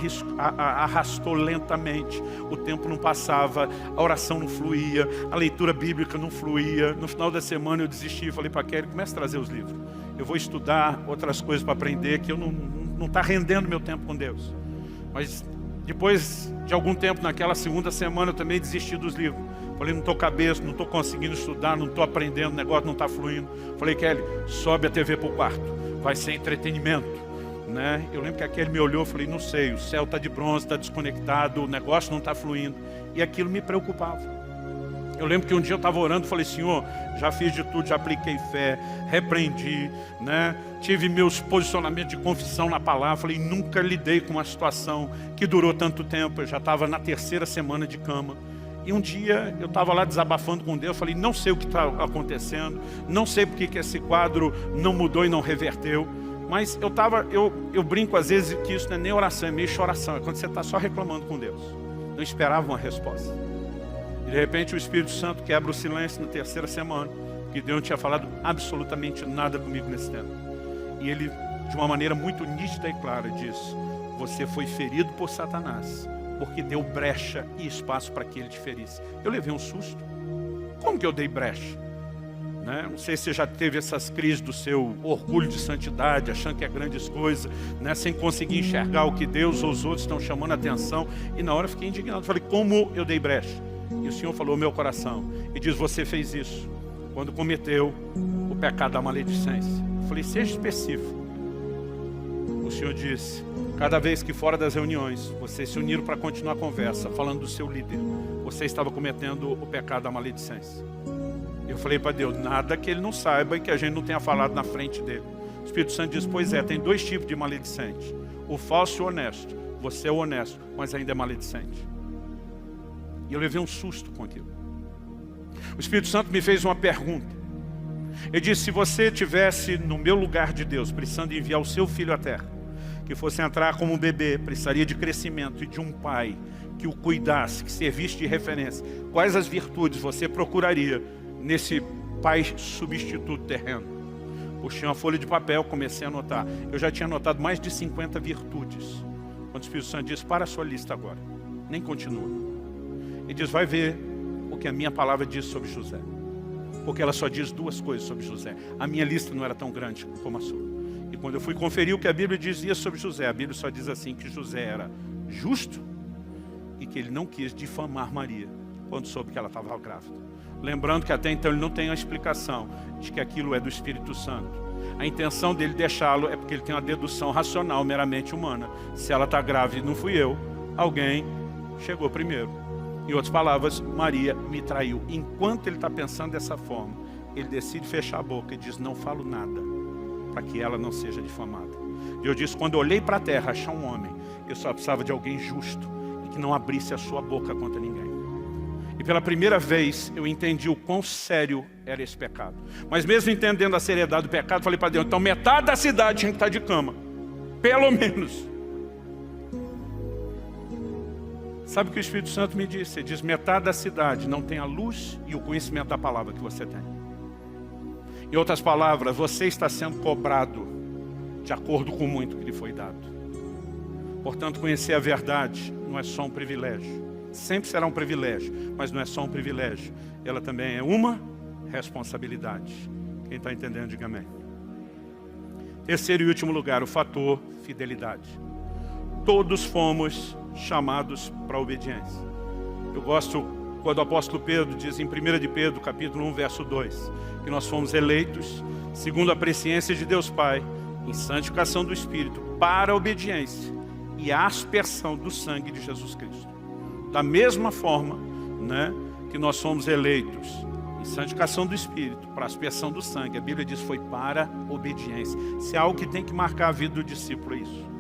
arrastou lentamente, o tempo não passava, a oração não fluía, a leitura bíblica não fluía. No final da semana eu desisti e falei para a Kelly, comece a trazer os livros. Eu vou estudar outras coisas para aprender, que eu não está rendendo meu tempo com Deus. Mas depois de algum tempo, naquela segunda semana, eu também desisti dos livros. Falei, não estou cabeça, não estou conseguindo estudar, não estou aprendendo, o negócio não está fluindo. Falei, Kelly, sobe a TV para o quarto, vai ser entretenimento, né? Eu lembro que a Kelly me olhou, falei, não sei, o céu está de bronze, está desconectado, o negócio não está fluindo. E aquilo me preocupava. Eu lembro que um dia eu estava orando, falei, Senhor, já fiz de tudo, já apliquei fé, repreendi, né? Tive meus posicionamentos de confissão na palavra, falei, nunca lidei com uma situação que durou tanto tempo, eu já estava na 3ª semana de cama. E um dia eu estava lá desabafando com Deus, falei, não sei o que está acontecendo, não sei porque que esse quadro não mudou e não reverteu, mas eu brinco às vezes que isso não é nem oração, é meio choração, é quando você está só reclamando com Deus, não esperava uma resposta. E de repente o Espírito Santo quebra o silêncio na 3ª semana, porque Deus não tinha falado absolutamente nada comigo nesse tempo. E Ele, de uma maneira muito nítida e clara, diz, você foi ferido por Satanás, porque deu brecha e espaço para que ele te ferisse. Eu levei um susto. Como que eu dei brecha? Né? Não sei se você já teve essas crises do seu orgulho de santidade, achando que é grandes coisas, né? Sem conseguir enxergar o que Deus ou os outros estão chamando a atenção. E na hora eu fiquei indignado. Falei, como eu dei brecha? E o Senhor falou ao meu coração. E diz, você fez isso quando cometeu o pecado da maledicência. Eu falei, seja específico. O Senhor disse, cada vez que fora das reuniões, vocês se uniram para continuar a conversa, falando do seu líder, você estava cometendo o pecado da maledicência. Eu falei para Deus, nada que Ele não saiba e que a gente não tenha falado na frente dele. O Espírito Santo diz, pois é, tem 2 tipos de maledicente. O falso e o honesto. Você é o honesto, mas ainda é maledicente. E eu levei um susto com aquilo. O Espírito Santo me fez uma pergunta. Ele disse, se você estivesse no meu lugar de Deus, precisando enviar o seu filho à terra, que fosse entrar como um bebê, precisaria de crescimento e de um pai que o cuidasse, que servisse de referência, quais as virtudes você procuraria nesse pai substituto terreno? Puxei uma folha de papel, comecei a anotar. Eu já tinha anotado mais de 50 virtudes. Quando o Espírito Santo disse, para a sua lista agora, nem continua. Ele diz, vai ver o que a minha palavra diz sobre José. Porque ela só diz 2 coisas sobre José. A minha lista não era tão grande como a sua. E quando eu fui conferir o que a Bíblia dizia sobre José, a Bíblia só diz assim, que José era justo e que ele não quis difamar Maria quando soube que ela estava grávida. Lembrando que até então ele não tem a explicação de que aquilo é do Espírito Santo. A intenção dele deixá-lo é porque ele tem uma dedução racional, meramente humana. Se ela está grávida, não fui eu, alguém chegou primeiro. Em outras palavras, Maria me traiu. Enquanto ele está pensando dessa forma, ele decide fechar a boca e diz, não falo nada, para que ela não seja difamada. E eu disse, quando eu olhei para a terra, achar um homem, eu só precisava de alguém justo e que não abrisse a sua boca contra ninguém. E pela primeira vez eu entendi o quão sério era esse pecado. Mas mesmo entendendo a seriedade do pecado, falei para Deus, então metade da cidade tinha que estar de cama. Pelo menos. Sabe o que o Espírito Santo me disse? Ele diz, metade da cidade não tem a luz e o conhecimento da palavra que você tem. Em outras palavras, você está sendo cobrado de acordo com muito que lhe foi dado. Portanto, conhecer a verdade não é só um privilégio. Sempre será um privilégio, mas não é só um privilégio. Ela também é uma responsabilidade. Quem está entendendo, diga amém. Terceiro e último lugar, o fator fidelidade. Todos fomos chamados para a obediência. Eu gosto quando o apóstolo Pedro diz em 1 de Pedro, capítulo 1, verso 2, que nós fomos eleitos, segundo a presciência de Deus Pai, em santificação do Espírito, para a obediência e a aspersão do sangue de Jesus Cristo. Da mesma forma, né, que nós fomos eleitos em santificação do Espírito, para a aspersão do sangue, a Bíblia diz foi para obediência. Se é algo que tem que marcar a vida do discípulo, é isso.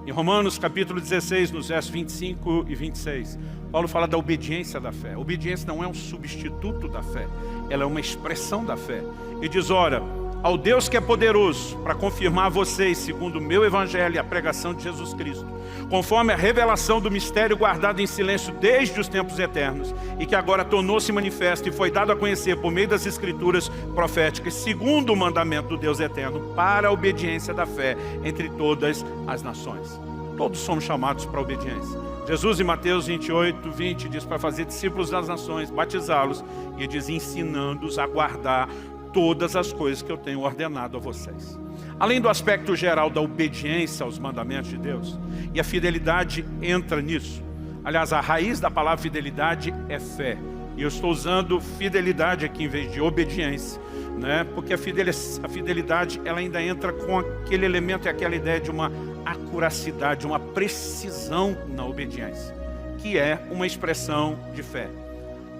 Em Romanos capítulo 16, nos versos 25 e 26, Paulo fala da obediência da fé. A obediência não é um substituto da fé, ela é uma expressão da fé. E diz, ora, ao Deus que é poderoso para confirmar vocês, segundo o meu evangelho e a pregação de Jesus Cristo, conforme a revelação do mistério guardado em silêncio desde os tempos eternos, e que agora tornou-se manifesto e foi dado a conhecer por meio das escrituras proféticas, segundo o mandamento do Deus eterno, para a obediência da fé entre todas as nações. Todos somos chamados para a obediência. Jesus em Mateus 28, 20 diz para fazer discípulos das nações, batizá-los, e diz ensinando-os a guardar todas as coisas que eu tenho ordenado a vocês. Além do aspecto geral da obediência aos mandamentos de Deus, e a fidelidade entra nisso. Aliás, a raiz da palavra fidelidade é fé. E eu estou usando fidelidade aqui em vez de obediência, né? Porque a fidelidade ela ainda entra com aquele elemento e aquela ideia de uma acuracidade, uma precisão na obediência, que é uma expressão de fé.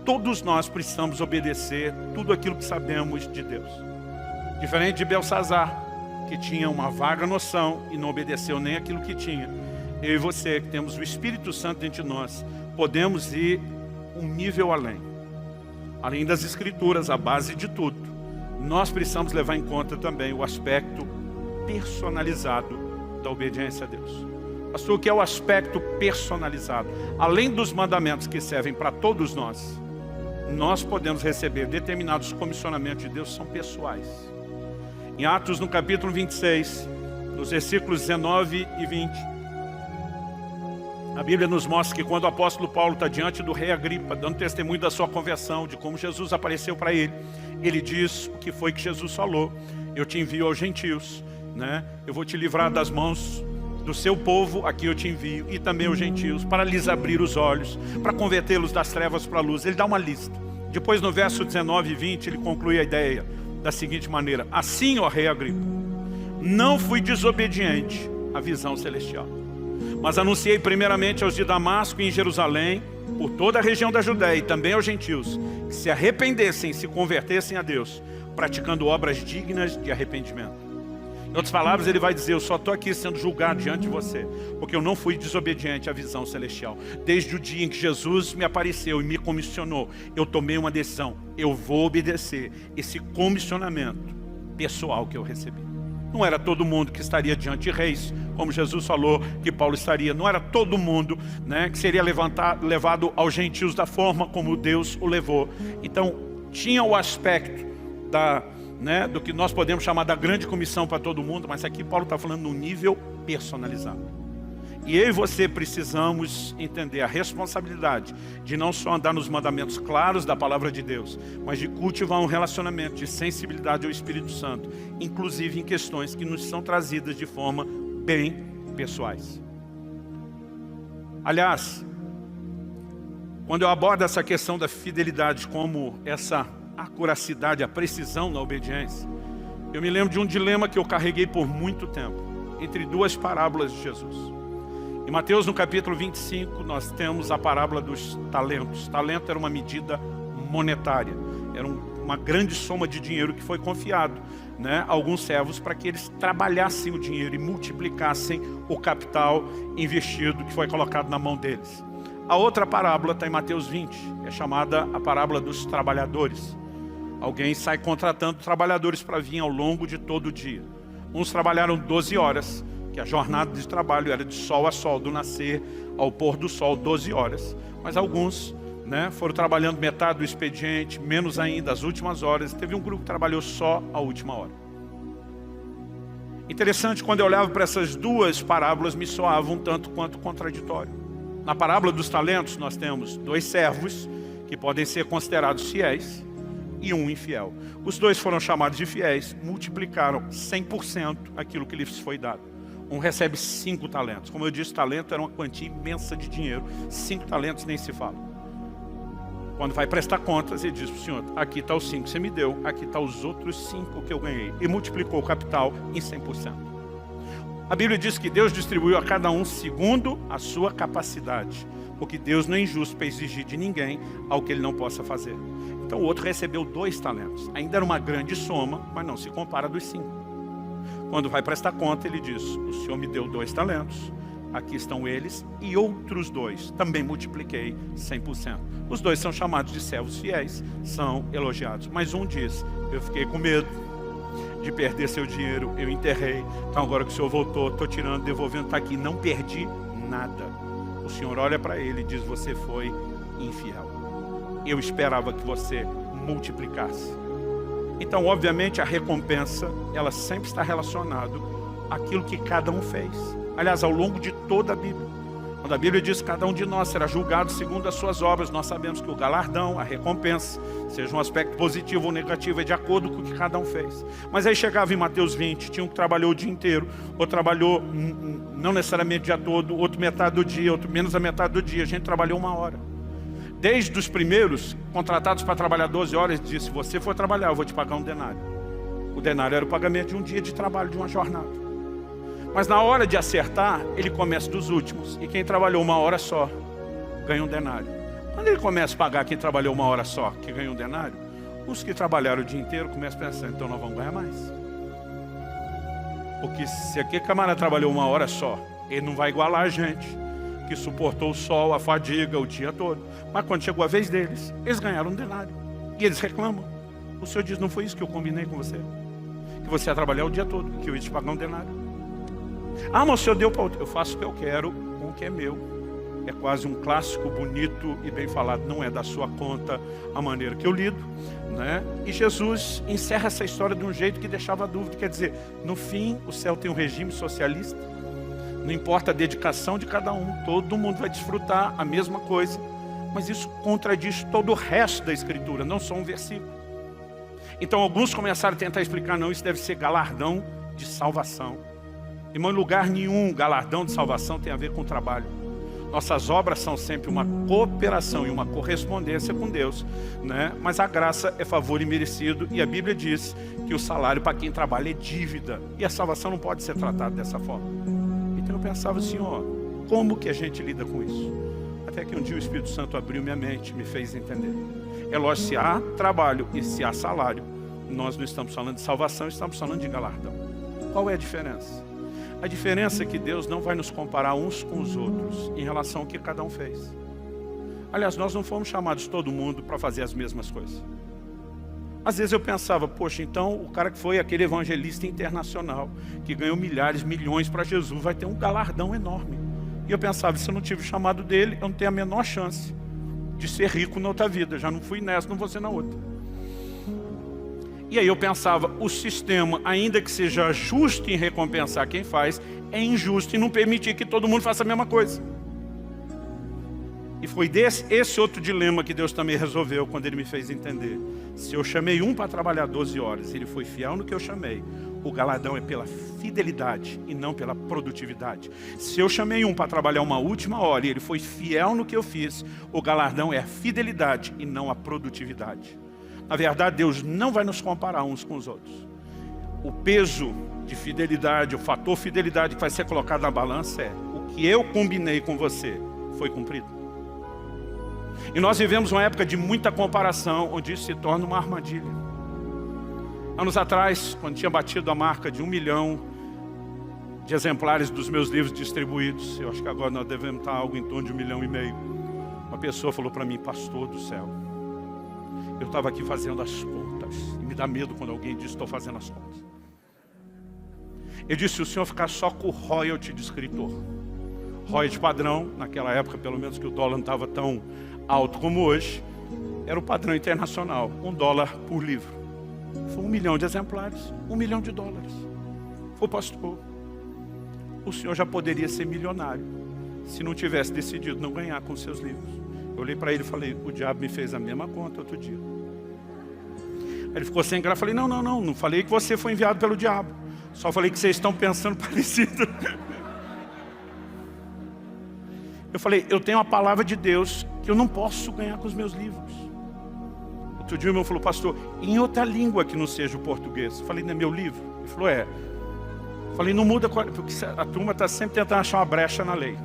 Todos nós precisamos obedecer tudo aquilo que sabemos de Deus. Diferente de Belsazar, que tinha uma vaga noção e não obedeceu nem aquilo que tinha. Eu e você, que temos o Espírito Santo dentro de nós, podemos ir um nível além. Além das Escrituras, a base de tudo, nós precisamos levar em conta também o aspecto personalizado da obediência a Deus. Pastor, o que é o aspecto personalizado? Além dos mandamentos que servem para todos nós, nós podemos receber determinados comissionamentos de Deus, são pessoais. Em Atos, no capítulo 26, nos versículos 19 e 20, a Bíblia nos mostra que quando o apóstolo Paulo está diante do rei Agripa, dando testemunho da sua conversão, de como Jesus apareceu para ele, ele diz o que foi que Jesus falou: eu te envio aos gentios, né? Eu vou te livrar das mãos do seu povo, aqui eu te envio, e também os gentios, para lhes abrir os olhos, para convertê-los das trevas para a luz. Ele dá uma lista. Depois, no verso 19 e 20, ele conclui a ideia da seguinte maneira: assim, ó rei Agripa, não fui desobediente à visão celestial, mas anunciei primeiramente aos de Damasco e em Jerusalém, por toda a região da Judéia e também aos gentios, que se arrependessem e se convertessem a Deus, praticando obras dignas de arrependimento. Em outras palavras, ele vai dizer: eu só estou aqui sendo julgado diante de você, porque eu não fui desobediente à visão celestial. Desde o dia em que Jesus me apareceu e me comissionou, eu tomei uma decisão: eu vou obedecer esse comissionamento pessoal que eu recebi. Não era todo mundo que estaria diante de reis, como Jesus falou que Paulo estaria. Não era todo mundo, né, que seria levado aos gentios da forma como Deus o levou. Então, tinha o aspecto do que nós podemos chamar da grande comissão para todo mundo, mas aqui Paulo está falando no nível personalizado. E eu e você precisamos entender a responsabilidade de não só andar nos mandamentos claros da palavra de Deus, mas de cultivar um relacionamento de sensibilidade ao Espírito Santo, inclusive em questões que nos são trazidas de forma bem pessoais. Aliás, Quando eu abordo essa questão da fidelidade como essa acuracidade, a precisão na obediência, eu me lembro de um dilema que eu carreguei por muito tempo, entre duas parábolas de Jesus. Em Mateus, no capítulo 25, nós temos a parábola dos talentos. Talento era uma medida monetária, era uma grande soma de dinheiro que foi confiado, né, a alguns servos para que eles trabalhassem o dinheiro e multiplicassem o capital investido que foi colocado na mão deles. A outra parábola está em Mateus 20, é chamada a parábola dos trabalhadores. Alguém sai contratando trabalhadores para vir ao longo de todo o dia. Uns trabalharam 12 horas, que a jornada de trabalho era de sol a sol, do nascer ao pôr do sol, 12 horas. Mas alguns, né, foram trabalhando metade do expediente, menos ainda as últimas horas. Teve um grupo que trabalhou só a última hora. Interessante, quando eu olhava para essas duas parábolas, me soavam um tanto quanto contraditório. Na parábola dos talentos, nós temos 2 servos que podem ser considerados fiéis e um infiel. Os 2 foram chamados de fiéis, multiplicaram 100% aquilo que lhes foi dado. Um recebe 5 talentos. Como eu disse, talento era uma quantia imensa de dinheiro. 5 talentos nem se fala. Quando vai prestar contas, ele diz para o Senhor, aqui está os 5 que você me deu, aqui está os outros 5 que eu ganhei. E multiplicou o capital em 100%. A Bíblia diz que Deus distribuiu a cada um segundo a sua capacidade. Porque Deus não é injusto para exigir de ninguém algo que ele não possa fazer. Então o outro recebeu 2 talentos. Ainda era uma grande soma, mas não se compara dos 5. Quando vai prestar conta, ele diz, o Senhor me deu 2 talentos, aqui estão eles, e outros 2, também multipliquei 100%. Os 2 são chamados de servos fiéis, são elogiados. Mas um diz, eu fiquei com medo de perder seu dinheiro, eu enterrei, então agora que o Senhor voltou, estou tirando, devolvendo, está aqui, não perdi nada. O Senhor olha para ele e diz, você foi infiel. Eu esperava que você multiplicasse. Então, obviamente, a recompensa, ela sempre está relacionada àquilo que cada um fez. Aliás, ao longo de toda a Bíblia. Quando a Bíblia diz que cada um de nós será julgado segundo as suas obras, nós sabemos que o galardão, a recompensa, seja um aspecto positivo ou negativo, é de acordo com o que cada um fez. Mas aí chegava em Mateus 20, tinha um que trabalhou o dia inteiro, ou trabalhou não necessariamente o dia todo, outro metade do dia, outro menos a metade do dia. A gente trabalhou 1 hora. Desde os primeiros, contratados para trabalhar 12 horas, disse, se você for trabalhar, eu vou te pagar um denário. O denário era o pagamento de um dia de trabalho, de uma jornada. Mas na hora de acertar, ele começa dos últimos. E quem trabalhou 1 hora só, ganha um denário. Quando ele começa a pagar quem trabalhou 1 hora só, que ganha um denário, os que trabalharam o dia inteiro começam a pensar, então nós vamos ganhar mais. Porque se aquele camarada trabalhou 1 hora só, ele não vai igualar a gente, que suportou o sol, a fadiga, o dia todo. Mas quando chegou a vez deles, eles ganharam um denário. E eles reclamam. O Senhor diz, não foi isso que eu combinei com você? Que você ia trabalhar o dia todo, que eu ia te pagar um denário. Ah, mas o Senhor deu para outro. Eu faço o que eu quero com o que é meu. É quase um clássico bonito e bem falado. Não é da sua conta a maneira que eu lido, né? E Jesus encerra essa história de um jeito que deixava dúvida. Quer dizer, no fim, o céu tem um regime socialista. Não importa a dedicação de cada um. Todo mundo vai desfrutar a mesma coisa. Mas isso contradiz todo o resto da Escritura, não só um versículo. Então alguns começaram a tentar explicar, não, isso deve ser galardão de salvação. Irmão, em lugar nenhum, galardão de salvação tem a ver com trabalho. Nossas obras são sempre uma cooperação e uma correspondência com Deus, né? Mas a graça é favor imerecido e a Bíblia diz que o salário para quem trabalha é dívida. E a salvação não pode ser tratada dessa forma. Então eu pensava assim, ó, como que a gente lida com isso? Até que um dia o Espírito Santo abriu minha mente, me fez entender. É lógico, se há trabalho e se há salário, nós não estamos falando de salvação, estamos falando de galardão. Qual é a diferença? A diferença é que Deus não vai nos comparar uns com os outros em relação ao que cada um fez. Aliás, nós não fomos chamados todo mundo para fazer as mesmas coisas. Às vezes eu pensava, poxa, então o cara que foi aquele evangelista internacional, que ganhou milhares, milhões para Jesus, vai ter um galardão enorme. E eu pensava, se eu não tive o chamado dele, eu não tenho a menor chance de ser rico na outra vida. Já não fui nessa, não vou ser na outra. E aí eu pensava, o sistema, ainda que seja justo em recompensar quem faz, é injusto em não permitir que todo mundo faça a mesma coisa. E foi esse outro dilema que Deus também resolveu quando Ele me fez entender. Se eu chamei um para trabalhar 12 horas, ele foi fiel no que eu chamei, O galardão é pela fidelidade e não pela produtividade. Se eu chamei um para trabalhar uma última hora e ele foi fiel no que eu fiz, o galardão é a fidelidade e não a produtividade. Na verdade, Deus não vai nos comparar uns com os outros. O peso de fidelidade, o fator fidelidade que vai ser colocado na balança é: o que eu combinei com você foi cumprido. E nós vivemos uma época de muita comparação, onde isso se torna uma armadilha. Anos atrás, quando tinha batido a marca de 1 milhão de exemplares dos meus livros distribuídos, eu acho que agora nós devemos estar algo em torno de 1,5 milhão, uma pessoa falou para mim: pastor do céu, eu estava aqui fazendo as contas, e me dá medo quando alguém diz: estou fazendo as contas. Eu disse: se o senhor ficar só com o royalty de escritor, royalty padrão, naquela época pelo menos que o dólar não estava tão alto como hoje, era o padrão internacional, $1 por livro. Foi 1 milhão de exemplares, $1 milhão. Foi: pastor, o senhor já poderia ser milionário se não tivesse decidido não ganhar com seus livros. Eu olhei para ele e falei: o diabo me fez a mesma conta outro dia. Aí ele ficou sem graça. Falei: não falei que você foi enviado pelo diabo, só falei que vocês estão pensando parecido. Eu falei: eu tenho a palavra de Deus que eu não posso ganhar com os meus livros. Outro dia o irmão falou: pastor, em outra língua que não seja o português. Eu falei: não é meu livro? Ele falou: é. Eu falei: não muda, porque a turma está sempre tentando achar uma brecha na lei.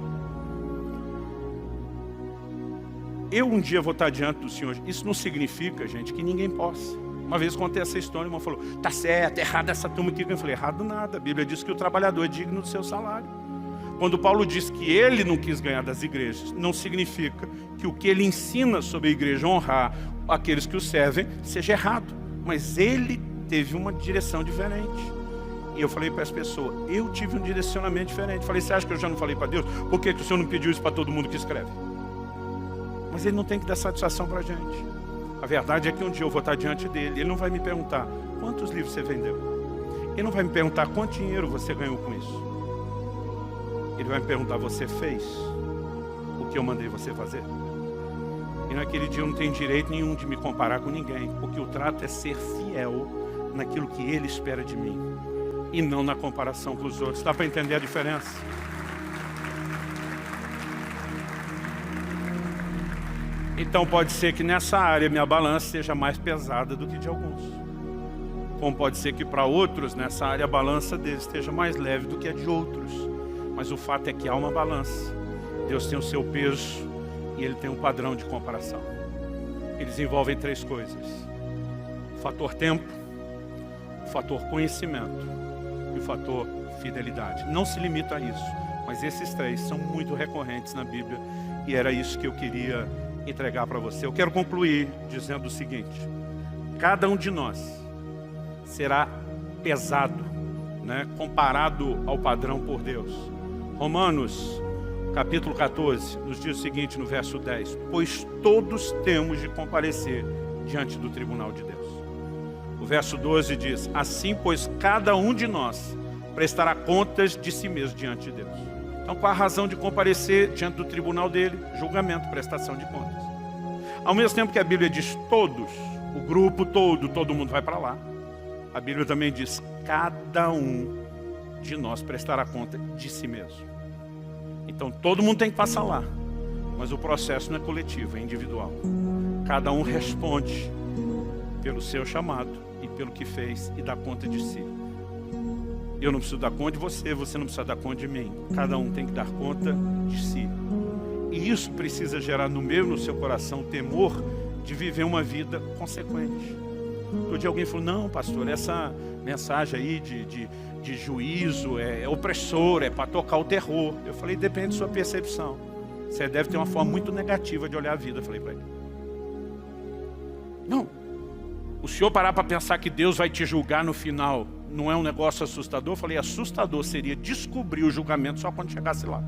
Eu um dia vou estar diante do Senhor. Isso não significa, gente, que ninguém possa. Uma vez contei essa história, o irmão falou: tá certo, errado essa turma aqui. Eu falei: errado nada, a Bíblia diz que o trabalhador é digno do seu salário. Quando Paulo diz que ele não quis ganhar das igrejas, não significa que o que ele ensina sobre a igreja honrar aqueles que o servem seja errado. Mas ele teve uma direção diferente. E eu falei para as pessoas: eu tive um direcionamento diferente. Falei: você acha que eu já não falei para Deus? Por que o Senhor não pediu isso para todo mundo que escreve? Mas ele não tem que dar satisfação para a gente. A verdade é que um dia eu vou estar diante dele. Ele não vai me perguntar: quantos livros você vendeu? Ele não vai me perguntar: quanto dinheiro você ganhou com isso? Ele vai me perguntar: você fez o que eu mandei você fazer? E naquele dia eu não tenho direito nenhum de me comparar com ninguém, porque o trato é ser fiel naquilo que ele espera de mim e não na comparação com os outros. Dá para entender a diferença? Então pode ser que nessa área minha balança seja mais pesada do que de alguns. Como pode ser que para outros nessa área a balança deles esteja mais leve do que a de outros. Mas o fato é que há uma balança. Deus tem o seu peso e Ele tem um padrão de comparação. Eles envolvem 3 coisas: o fator tempo, o fator conhecimento e o fator fidelidade. Não se limita a isso, mas esses 3 são muito recorrentes na Bíblia e era isso que eu queria entregar para você. Eu quero concluir dizendo o seguinte: cada um de nós será pesado, comparado ao padrão por Deus. Romanos capítulo 14 nos diz o seguinte no verso 10: pois todos temos de comparecer diante do tribunal de Deus. O verso 12 diz: assim, pois cada um de nós prestará contas de si mesmo diante de Deus. Então, qual a razão de comparecer diante do tribunal dele? Julgamento, prestação de contas. Ao mesmo tempo que a Bíblia diz todos, o grupo todo mundo vai para lá, a Bíblia também diz: cada um de nós prestará conta de si mesmo. Então todo mundo tem que passar lá, mas o processo não é coletivo, é individual. Cada um responde pelo seu chamado e pelo que fez e dá conta de si. Eu não preciso dar conta de você, você não precisa dar conta de mim. Cada um tem que dar conta de si. E isso precisa gerar no meu e no seu coração temor de viver uma vida consequente. Todo dia alguém falou: não, pastor, essa mensagem aí de juízo é opressor, é para tocar o terror. Eu falei: depende da sua percepção. Você deve ter uma forma muito negativa de olhar a vida. Eu falei para ele: não, o senhor parar para pensar que Deus vai te julgar no final não é um negócio assustador? Eu falei: assustador seria descobrir o julgamento só quando chegasse lá.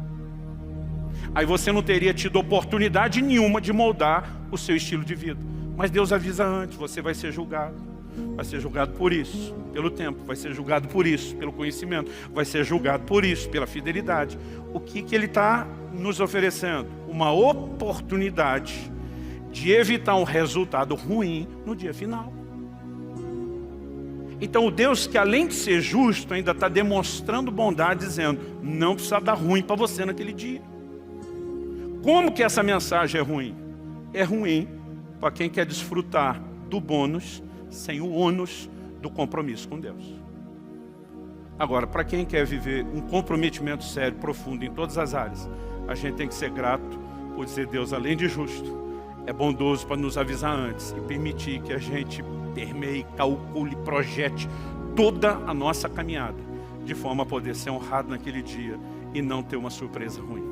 Aí você não teria tido oportunidade nenhuma de moldar o seu estilo de vida. Mas Deus avisa antes: você vai ser julgado. Vai ser julgado por isso, pelo tempo. Vai ser julgado por isso, pelo conhecimento. Vai ser julgado por isso, pela fidelidade. O que Ele está nos oferecendo? Uma oportunidade de evitar um resultado ruim no dia final. Então o Deus que além de ser justo, ainda está demonstrando bondade, dizendo, não precisa dar ruim para você naquele dia. Como que essa mensagem é ruim? É ruim para quem quer desfrutar do bônus, sem o ônus do compromisso com Deus. Agora, para quem quer viver um comprometimento sério, profundo em todas as áreas, a gente tem que ser grato por dizer, Deus, além de justo, é bondoso para nos avisar antes e permitir que a gente permeie, calcule, projete toda a nossa caminhada, de forma a poder ser honrado naquele dia e não ter uma surpresa ruim.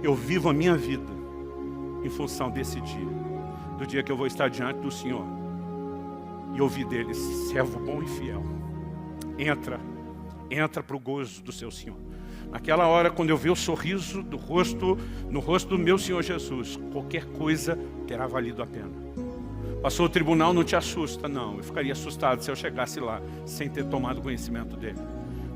Eu vivo a minha vida em função desse dia, do dia que eu vou estar diante do Senhor e ouvir dele, servo bom e fiel, entra para o gozo do seu Senhor. Naquela hora, quando eu ver o sorriso no rosto do meu Senhor Jesus, qualquer coisa terá valido a pena. Passou o tribunal, não te assusta, não. Eu ficaria assustado se eu chegasse lá sem ter tomado conhecimento dele.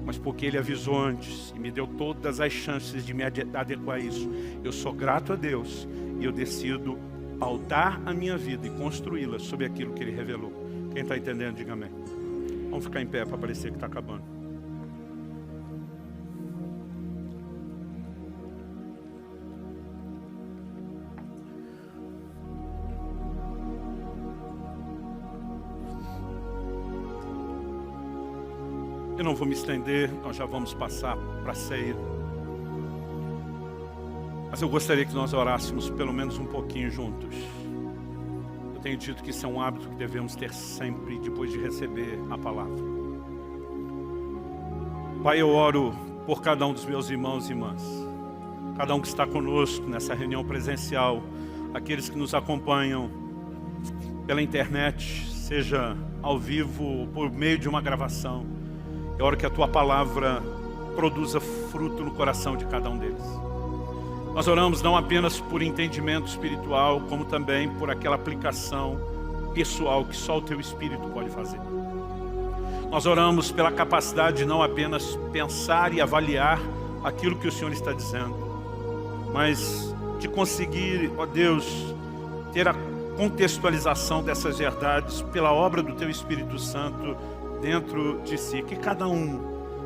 Mas porque ele avisou antes e me deu todas as chances de me adequar a isso, eu sou grato a Deus e eu decido pautar a minha vida e construí-la sobre aquilo que ele revelou. Quem está entendendo, diga amém. Vamos ficar em pé para parecer que está acabando. Eu não vou me estender, nós já vamos passar para a ceia. Mas eu gostaria que nós orássemos pelo menos um pouquinho juntos. Eu tenho dito que isso é um hábito que devemos ter sempre depois de receber a palavra. Pai, eu oro por cada um dos meus irmãos e irmãs. Cada um que está conosco nessa reunião presencial. Aqueles que nos acompanham pela internet, seja ao vivo ou por meio de uma gravação. Eu oro que a Tua palavra produza fruto no coração de cada um deles. Nós oramos não apenas por entendimento espiritual, como também por aquela aplicação pessoal que só o Teu Espírito pode fazer. Nós oramos pela capacidade de não apenas pensar e avaliar aquilo que o Senhor está dizendo, mas de conseguir, ó Deus, ter a contextualização dessas verdades pela obra do Teu Espírito Santo dentro de si, que cada um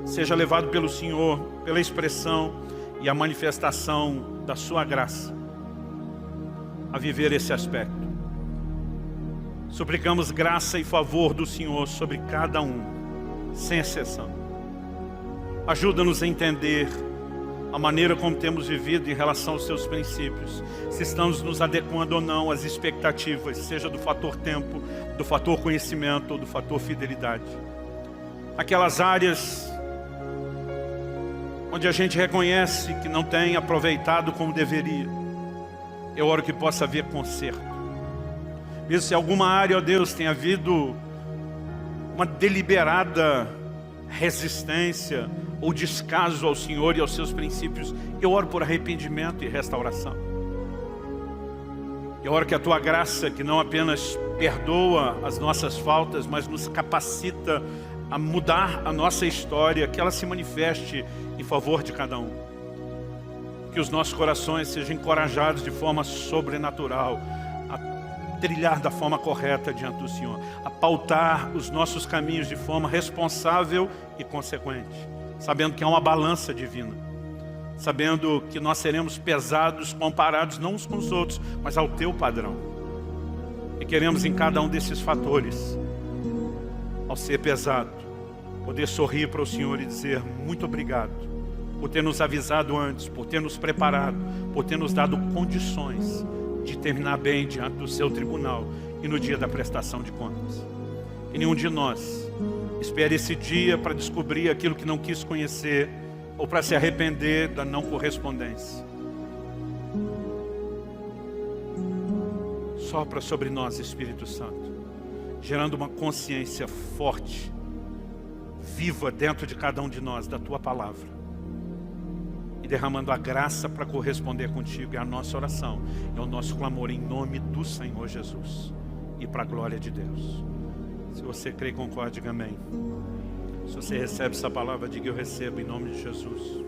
seja levado pelo Senhor, pela expressão e a manifestação da sua graça, a viver esse aspecto. Suplicamos graça e favor do Senhor sobre cada um, sem exceção. Ajuda-nos a entender a maneira como temos vivido em relação aos seus princípios, se estamos nos adequando ou não às expectativas, seja do fator tempo, do fator conhecimento ou do fator fidelidade. Aquelas áreas onde a gente reconhece que não tem aproveitado como deveria, eu oro que possa haver conserto. Mesmo se alguma área, ó Deus, tenha havido uma deliberada resistência ou descaso ao Senhor e aos seus princípios, eu oro por arrependimento e restauração. Eu oro que a Tua graça, que não apenas perdoa as nossas faltas, mas nos capacita a mudar a nossa história, que ela se manifeste em favor de cada um. Que os nossos corações sejam encorajados de forma sobrenatural a trilhar da forma correta diante do Senhor, a pautar os nossos caminhos de forma responsável e consequente, sabendo que há uma balança divina, sabendo que nós seremos pesados, comparados não uns com os outros, mas ao Teu padrão. E queremos em cada um desses fatores, ao ser pesado, poder sorrir para o Senhor e dizer muito obrigado por ter nos avisado antes, por ter nos preparado, por ter nos dado condições de terminar bem diante do Seu tribunal e no dia da prestação de contas. Que nenhum de nós espere esse dia para descobrir aquilo que não quis conhecer ou para se arrepender da não correspondência. Sopra sobre nós, Espírito Santo, gerando uma consciência forte, viva dentro de cada um de nós, da Tua palavra. E derramando a graça para corresponder contigo. É a nossa oração, é o nosso clamor em nome do Senhor Jesus. E para a glória de Deus. Se você crê e concorda, diga amém. Se você recebe essa palavra, diga eu recebo em nome de Jesus.